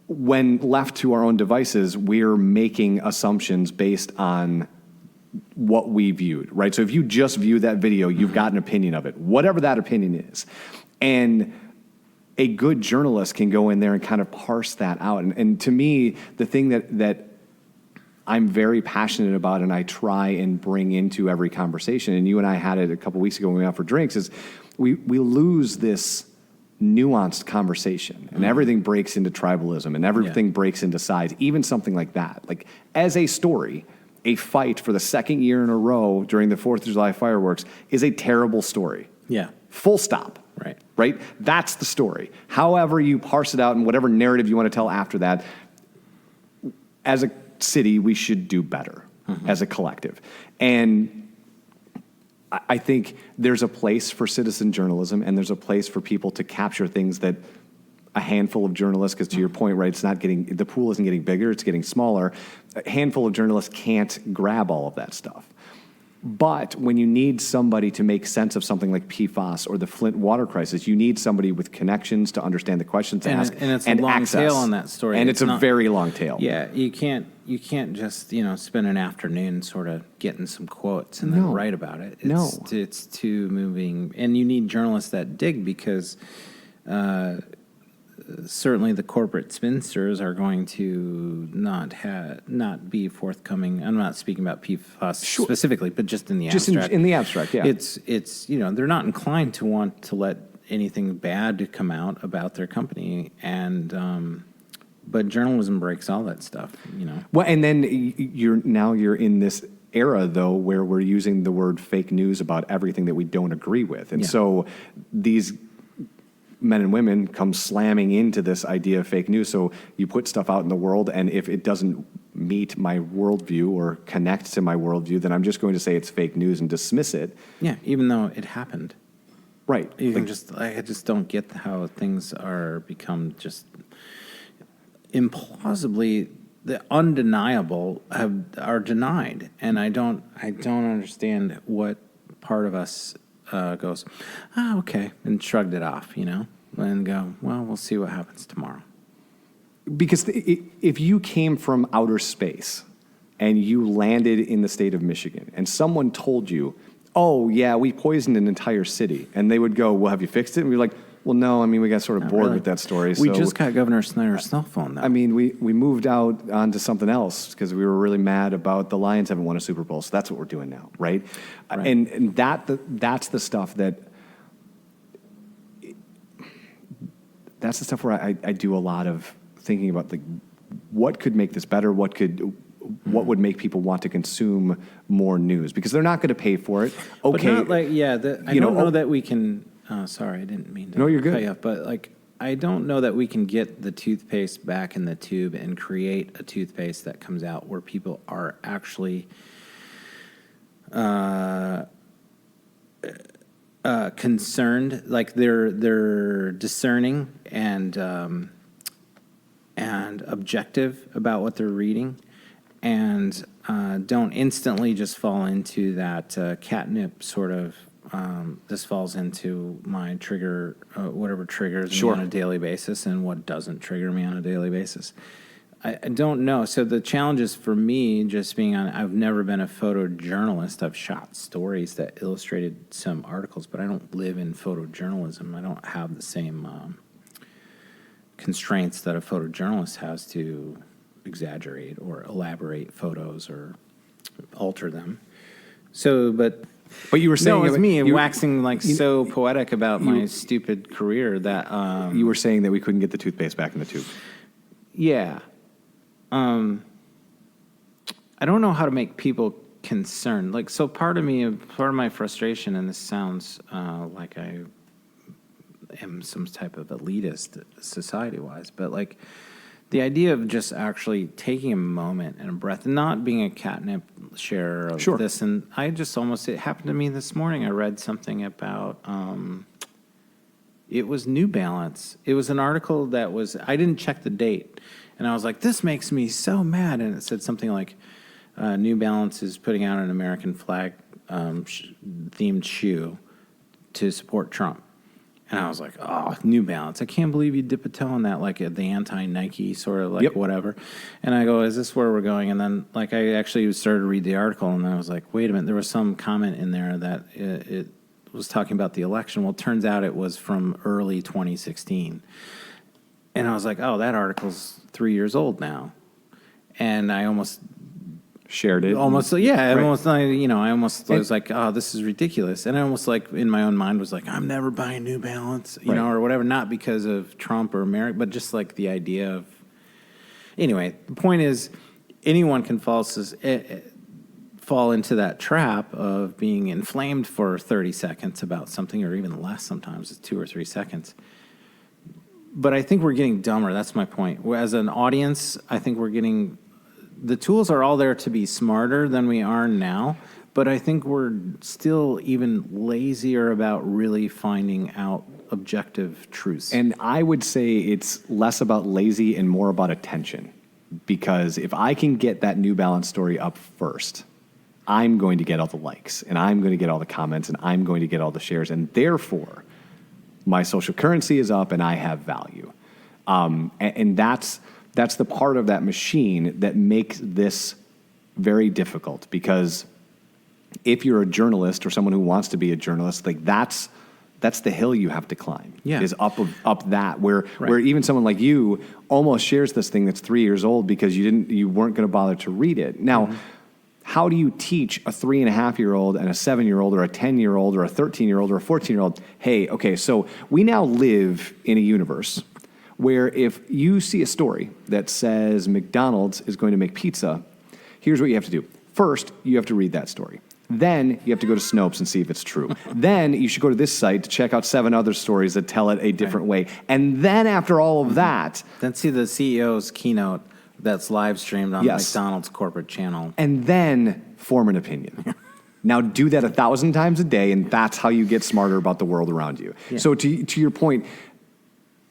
when left to our own devices, we're making assumptions based on what we viewed, right? So if you just view that video, you've got an opinion of it, whatever that opinion is. And a good journalist can go in there and kind of parse that out. And to me, the thing that I'm very passionate about and I try and bring into every conversation, and you and I had it a couple weeks ago when we went out for drinks, is we lose this nuanced conversation and everything breaks into tribalism and everything breaks into sides, even something like that. Like, as a story, a fight for the second year in a row during the 4th of July fireworks is a terrible story. Yeah. Full stop. Right. Right? That's the story. However you parse it out and whatever narrative you want to tell after that, as a city, we should do better as a collective. And I think there's a place for citizen journalism and there's a place for people to capture things that a handful of journalists, because to your point, right, the pool isn't getting bigger, it's getting smaller. A handful of journalists can't grab all of that stuff. But when you need somebody to make sense of something like PFAS or the Flint water crisis, you need somebody with connections to understand the questions to ask And it's a long access. tail on that story. And it's a very long tail. Yeah, you can't just spend an afternoon sort of getting some quotes and then write about it. It's too moving, and you need journalists that dig because certainly the corporate spinsters are going to not be forthcoming. I'm not speaking about PFAS specifically, but just in the abstract. In the abstract, yeah. It's they're not inclined to want to let anything bad come out about their company, and but journalism breaks all that stuff, Well, and then you're in this era, though, where we're using the word fake news about everything that we don't agree with. And so these men and women come slamming into this idea of fake news. So you put stuff out in the world, and if it doesn't meet my worldview or connect to my worldview, then I'm just going to say it's fake news and dismiss it. Yeah, even though it happened. Right. I just don't get how things are become just implausibly, the undeniable are denied, and I don't understand what part of us goes, okay, and shrugged it off, and go, well, we'll see what happens tomorrow. Because if you came from outer space and you landed in the state of Michigan and someone told you, oh, yeah, we poisoned an entire city, and they would go, well, have you fixed it? And we're like, well, no, I mean, we got sort of bored with that story. We just got Governor Snyder's cell phone, though. I mean, we moved out onto something else because we were really mad about the Lions haven't won a Super Bowl, so that's what we're doing now, right? And that's the stuff that's the stuff where I do a lot of thinking about what could make this better, what would make people want to consume more news, because they're not going to pay for it. Okay, but not I don't know that we can. Sorry, I didn't mean to. No, you're good. Cut you off, but I don't know that we can get the toothpaste back in the tube and create a toothpaste that comes out where people are actually concerned, like they're discerning and objective about what they're reading, and don't instantly just fall into that catnip sort of. This falls into my trigger, whatever triggers me on a daily basis and what doesn't trigger me on a daily basis. I don't know. So the challenge is for me just being I've never been a photojournalist. I've shot stories that illustrated some articles, but I don't live in photojournalism. I don't have the same constraints that a photojournalist has to exaggerate or elaborate photos or alter them. So, but you were saying it was me waxing so poetic about my stupid career that you were saying that we couldn't get the toothpaste back in the tube. Yeah. I don't know how to make people concerned. Like, so part of my frustration, and this sounds like I am some type of elitist society-wise, but like the idea of just actually taking a moment and a breath, and not being a catnip sharer of Sure. this. And I just it happened to me this morning. I read something about, it was New Balance. It was an article I didn't check the date. And I was like, this makes me so mad. And it said something like, New Balance is putting out an American flag themed shoe to support Trump. And I was like, oh, New Balance. I can't believe you dip a toe in that, like the anti-Nike sort of like whatever. And I go, is this where we're going? And then like I actually started to read the article, and I was like, wait a minute. There was some comment in there that it was talking about the election. Well, it turns out it was from early 2016. And I was like, oh, that article's 3 years old now. And I almost shared it. Almost, yeah. Right. I was like, oh, this is ridiculous. And I almost like in my own mind was like, I'm never buying New Balance, you know, or whatever. Not because of Trump or America, but just like the idea of. Anyway, the point is, anyone can fall into that trap of being inflamed for 30 seconds about something, or even less. Sometimes it's 2 or 3 seconds. But I think we're getting dumber. That's my point. As an audience, I think the tools are all there to be smarter than we are now, but I think we're still even lazier about really finding out objective truths. And I would say it's less about lazy and more about attention. Because if I can get that New Balance story up first, I'm going to get all the likes, and I'm going to get all the comments, and I'm going to get all the shares, and therefore my social currency is up and I have value. And that's the part of that machine that makes this very difficult, because if you're a journalist or someone who wants to be a journalist, like that's the hill you have to climb. Yeah. Is up that where even someone like you almost shares this thing that's 3 years old because you weren't going to bother to read it. Now, how do you teach a 3.5-year-old and a 7-year-old or a 10-year-old or a 13-year-old or a 14-year-old? Hey, okay, so we now live in a universe where if you see a story that says McDonald's is going to make pizza, here's what you have to do. First, you have to read that story. Then you have to go to Snopes and see if it's true. Then you should go to this site to check out 7 other stories that tell it a different way. And then after all of that... Then see the CEO's keynote that's live streamed on McDonald's corporate channel. And then form an opinion. Now do that 1,000 times a day, and that's how you get smarter about the world around you. Yeah. So to your point,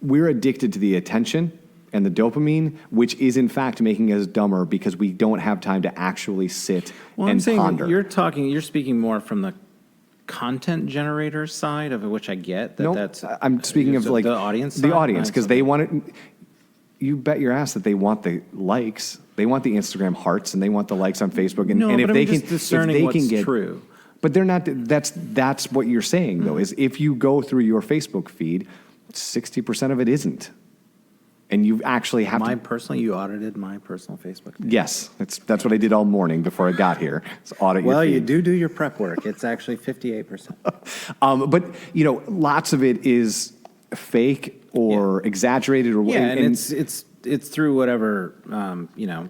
we're addicted to the attention and the dopamine, which is in fact making us dumber because we don't have time to actually sit and ponder. You're speaking more from the content generator side of it, which I get. I'm speaking of like the audience side? The audience, because they want it. You bet your ass that they want the likes. They want the Instagram hearts, and they want the likes on Facebook. And if they can, discerning what's true. But they're not. That's what you're saying though. Is if you go through your Facebook feed, 60% of it isn't, and you actually have you audited my personal Facebook feed. Yes, that's what I did all morning before I got here. Audit your feed. You do your prep work. It's actually 58%. But lots of it is fake or exaggerated or and it's through whatever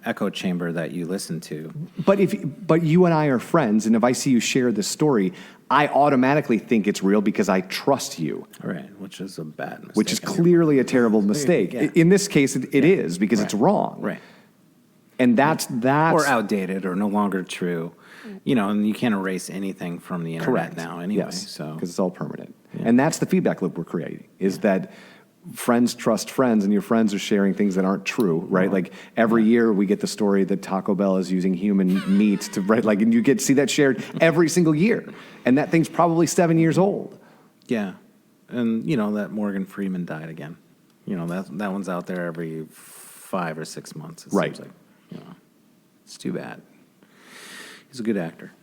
echo chamber that you listen to. But you and I are friends, and if I see you share this story, I automatically think it's real because I trust you. Right, which is a bad mistake. Which is clearly a terrible mistake. Yeah. In this case, it is because it's wrong. Right. And that's or outdated or no longer true. And you can't erase anything from the internet now anyway. Yes, so because it's all permanent. Yeah. And that's the feedback loop we're creating, is that friends trust friends, and your friends are sharing things that aren't true, right? Oh. Like every year we get the story that Taco Bell is using human meat to, right? Like, and you get to see that shared every single year. And that thing's probably 7 years old. Yeah. And, that Morgan Freeman died again. That one's out there every 5 or 6 months. It seems like, it's too bad. He's a good actor.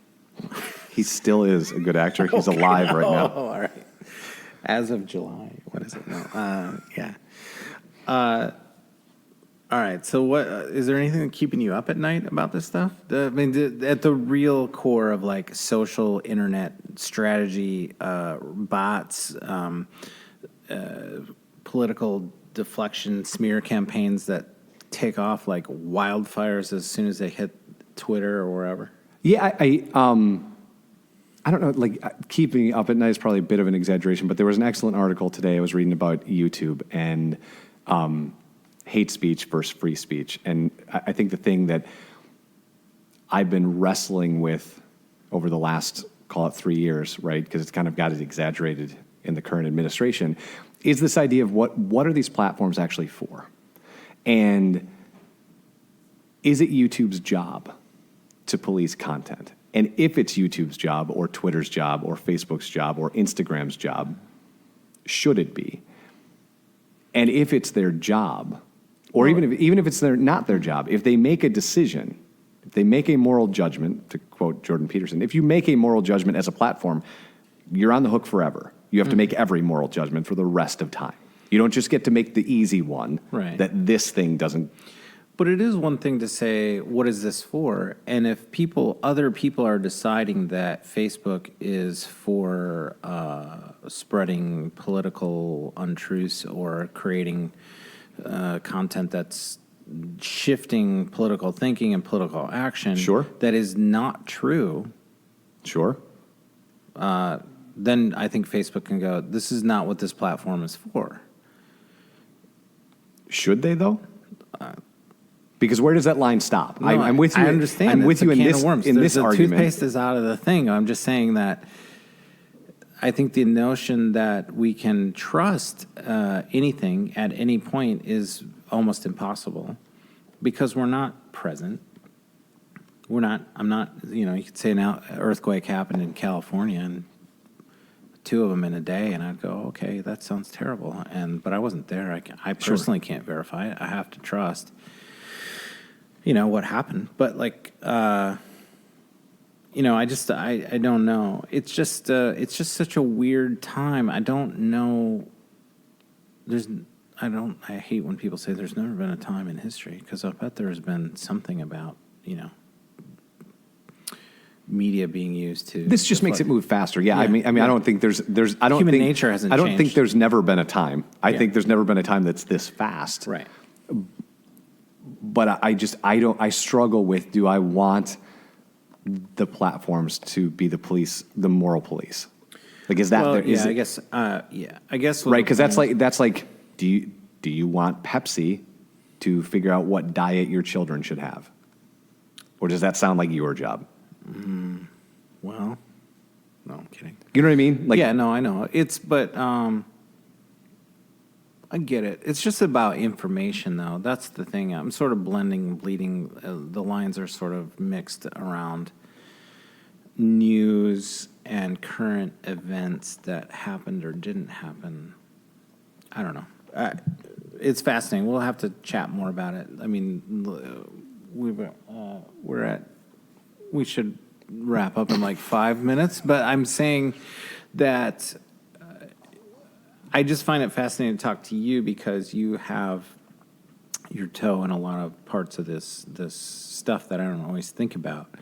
He still is a good actor. He's alive right now. Oh, all right. As of July. What is it? No. Yeah. All right. So what is there anything keeping you up at night about this stuff? At the real core of like social internet strategy, bots, political deflection, smear campaigns that take off like wildfires as soon as they hit Twitter or wherever. Yeah, I don't know, like keeping up at night is probably a bit of an exaggeration, but there was an excellent article today I was reading about YouTube and hate speech versus free speech. And I think the thing that I've been wrestling with over the last, call it 3 years, right, because it's kind of got it exaggerated in the current administration, is this idea of what are these platforms actually for? And is it YouTube's job to police content? And if it's YouTube's job or Twitter's job or Facebook's job or Instagram's job, should it be? And if it's their job, or even if it's not their job, if they make a decision, if they make a moral judgment, to quote Jordan Peterson, if you make a moral judgment as a platform, you're on the hook forever. You have to make every moral judgment for the rest of time. You don't just get to make the easy one that this thing doesn't. But it is one thing to say, what is this for? And if other people are deciding that Facebook is for spreading political untruths or creating content that's shifting political thinking and political action that is not true. Then I think Facebook can go, this is not what this platform is for. Should they, though? Because where does that line stop? No, I'm with you. I understand. I'm with you in this The argument. Toothpaste is out of the thing. I'm just saying that I think the notion that we can trust anything at any point is almost impossible because we're not present. I'm not, you could say an earthquake happened in California and 2 of them in a day, and I'd go, okay, that sounds terrible. But I wasn't there. I personally can't verify it. I have to trust, what happened. But I don't know. It's just such a weird time. I don't know. I hate when people say there's never been a time in history, because I bet there's been something about, media being used to. This just makes it move faster. Yeah. I mean, I don't think there's. I don't Human think nature hasn't I don't changed. think there's never been a time. I think there's never been a time that's this fast. Right. But I struggle with, do I want the platforms to be the police, the moral police? Like, is that Well, is I it, guess. I guess. right? Because that's like, do you want Pepsi to figure out what diet your children should have, or does that sound like your job? Well, no, I'm kidding. You know what I mean? Like, Yeah, no, I know. But I get it. It's just about information, though. That's the thing. I'm sort of bleeding. The lines are sort of mixed around news and current events that happened or didn't happen. I don't know. It's fascinating. We'll have to chat more about it. I mean, we should wrap up in like 5 minutes, but I'm saying that I just find it fascinating to talk to you because you have your toe in a lot of parts of this stuff that I don't always think about.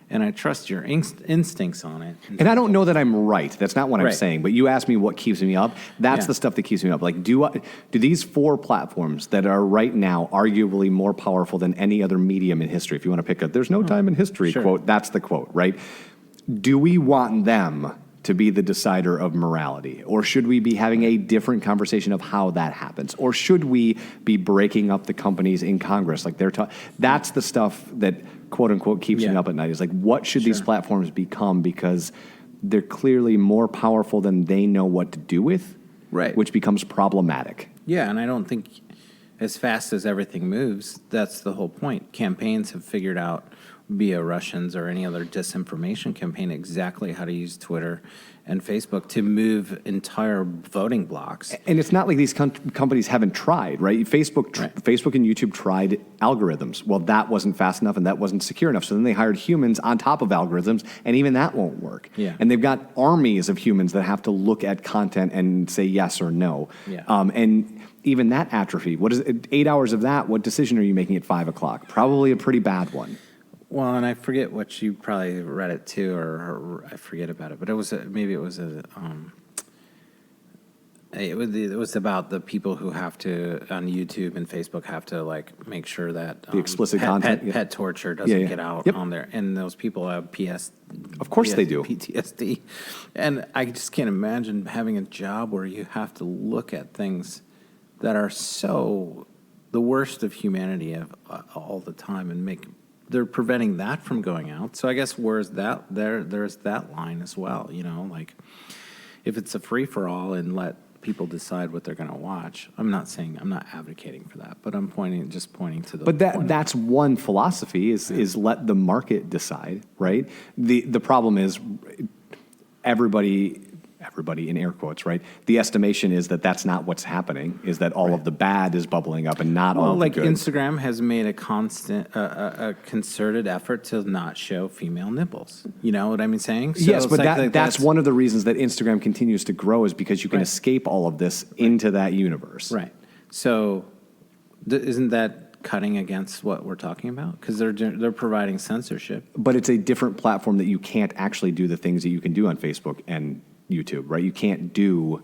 And I trust your instincts on it. and I don't know that I'm right. That's not what I'm Right. saying. But you asked me what keeps me up. That's Yeah. the stuff that keeps me up. Like, do these 4 platforms that are right now arguably more powerful than any other medium in history? If you want to pick a, there's no time in history Sure. quote. That's the quote, right? Do we want them to be the decider of morality, or should we be having a different conversation of how that happens, or should we be breaking up the companies in Congress like they're talking? That's the stuff that quote unquote keeps me Yeah. up at night. Is like, what should these Sure. platforms become, because they're clearly more powerful than they know what to do with, Right. which becomes problematic. Yeah, and I don't think as fast as everything moves, that's the whole point. Campaigns have figured out via Russians or any other disinformation campaign exactly how to use Twitter and Facebook to move entire voting blocks. And it's not like these companies haven't tried, right? Facebook and YouTube tried algorithms. Well, that wasn't fast enough and that wasn't secure enough. So then they hired humans on top of algorithms, and even that won't work. Yeah. And they've got armies of humans that have to look at content and say yes or no. Yeah. And even that atrophy. What is it, 8 hours of that? What decision are you making at 5 o'clock? Probably a pretty bad one. Well, and I forget what you probably read it too, or I forget about it, but maybe it was a It was about the people who have to, on YouTube and Facebook, have to like make sure that The explicit content, pet torture doesn't Yeah. get out Yep. on there. And those people have Of course they do. PTSD. And I just can't imagine having a job where you have to look at things that are so the worst of humanity all the time and they're preventing that from going out. So I guess there's that line as well, like if it's a free for all and let people decide what they're going to watch. I'm not advocating for that, but I'm pointing to the But point that's one philosophy is let the market decide, right? The problem is everybody in air quotes, right? The estimation is that that's not what's happening, is that all of the bad is bubbling up and not all of the good. Instagram has made a concerted effort to not show female nipples. You know what I'm saying? So Yes, it's but like that's one of the reasons that Instagram continues to grow is because you can escape all of this into that universe. right. So isn't that cutting against what we're talking about? Because they're providing censorship. But it's a different platform that you can't actually do the things that you can do on Facebook and YouTube, right? You can't do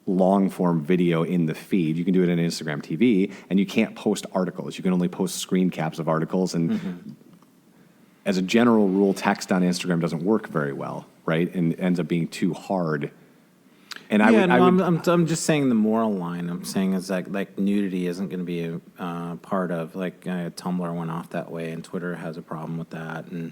long form video in the feed. You can do it in Instagram TV, and you can't post articles. You can only post screen caps of articles. And as a general rule, text on Instagram doesn't work very well, right? And ends up being too hard. And I'm just saying the moral line. I'm saying is like nudity isn't going to be a part of Tumblr went off that way, and Twitter has a problem with that, and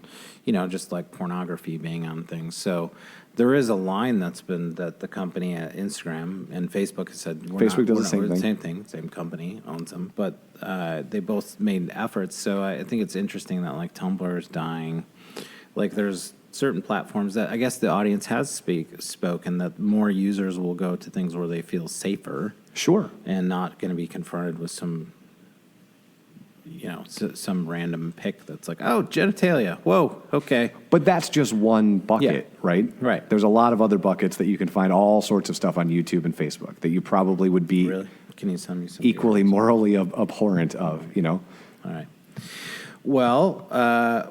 just like pornography being on things. So there is a line that the company at Instagram and Facebook has said we're the same thing. Same company owns them, but they both made efforts. So I think it's interesting that like Tumblr is dying. Like there's certain platforms that I guess the audience has spoken that more users will go to things where they feel safer. Sure. And not going to be confronted with some random pic that's like, oh, genitalia. Whoa, okay. But that's just one bucket, right? Right. There's a lot of other buckets that you can find all sorts of stuff on YouTube and Facebook that you probably would be Really? Can you send me some equally morally abhorrent of, All right. Well,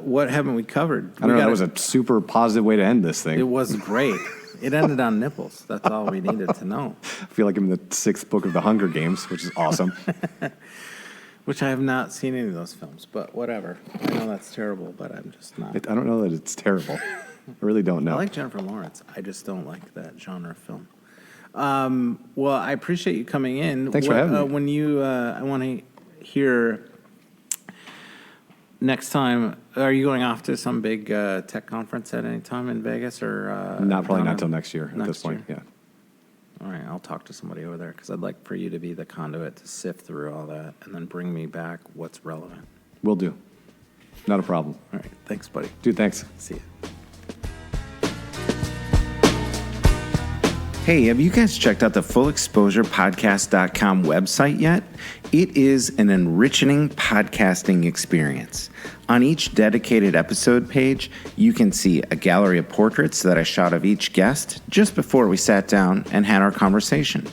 what haven't we covered? I don't know. That was a super positive way to end this thing. It was great. It ended on nipples. That's all we needed to know. I feel like I'm in the 6th book of the Hunger Games, which is awesome. Which I have not seen any of those films, but whatever. I know that's terrible, but I'm just not. I don't know that it's terrible. I really don't know. I like Jennifer Lawrence. I just don't like that genre of film. Well, I appreciate you coming in. Thanks for having me. When I want to hear next time. Are you going off to some big tech conference at any time in Vegas or? Probably not till next year at this point. Year? Yeah. All right, I'll talk to somebody over there because I'd like for you to be the conduit to sift through all that and then bring me back what's relevant. Will do. Not a problem. All right, thanks, buddy. Dude, thanks. See you. Hey, have you guys checked out the FullExposurePodcast.com website yet? It is an enriching podcasting experience. On each dedicated episode page, you can see a gallery of portraits that I shot of each guest just before we sat down and had our conversation.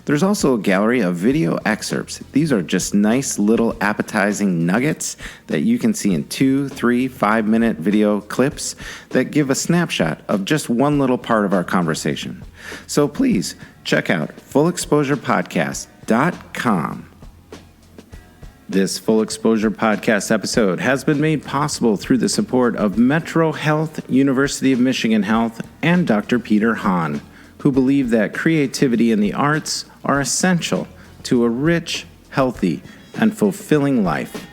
There's also a gallery of video excerpts. These are just nice little appetizing nuggets that you can see in 2, 3, 5-minute video clips that give a snapshot of just one little part of our conversation. So please check out FullExposurePodcast.com. This Full Exposure Podcast episode has been made possible through the support of Metro Health, University of Michigan Health, and Dr. Peter Hahn, who believe that creativity and the arts are essential to a rich, healthy, and fulfilling life.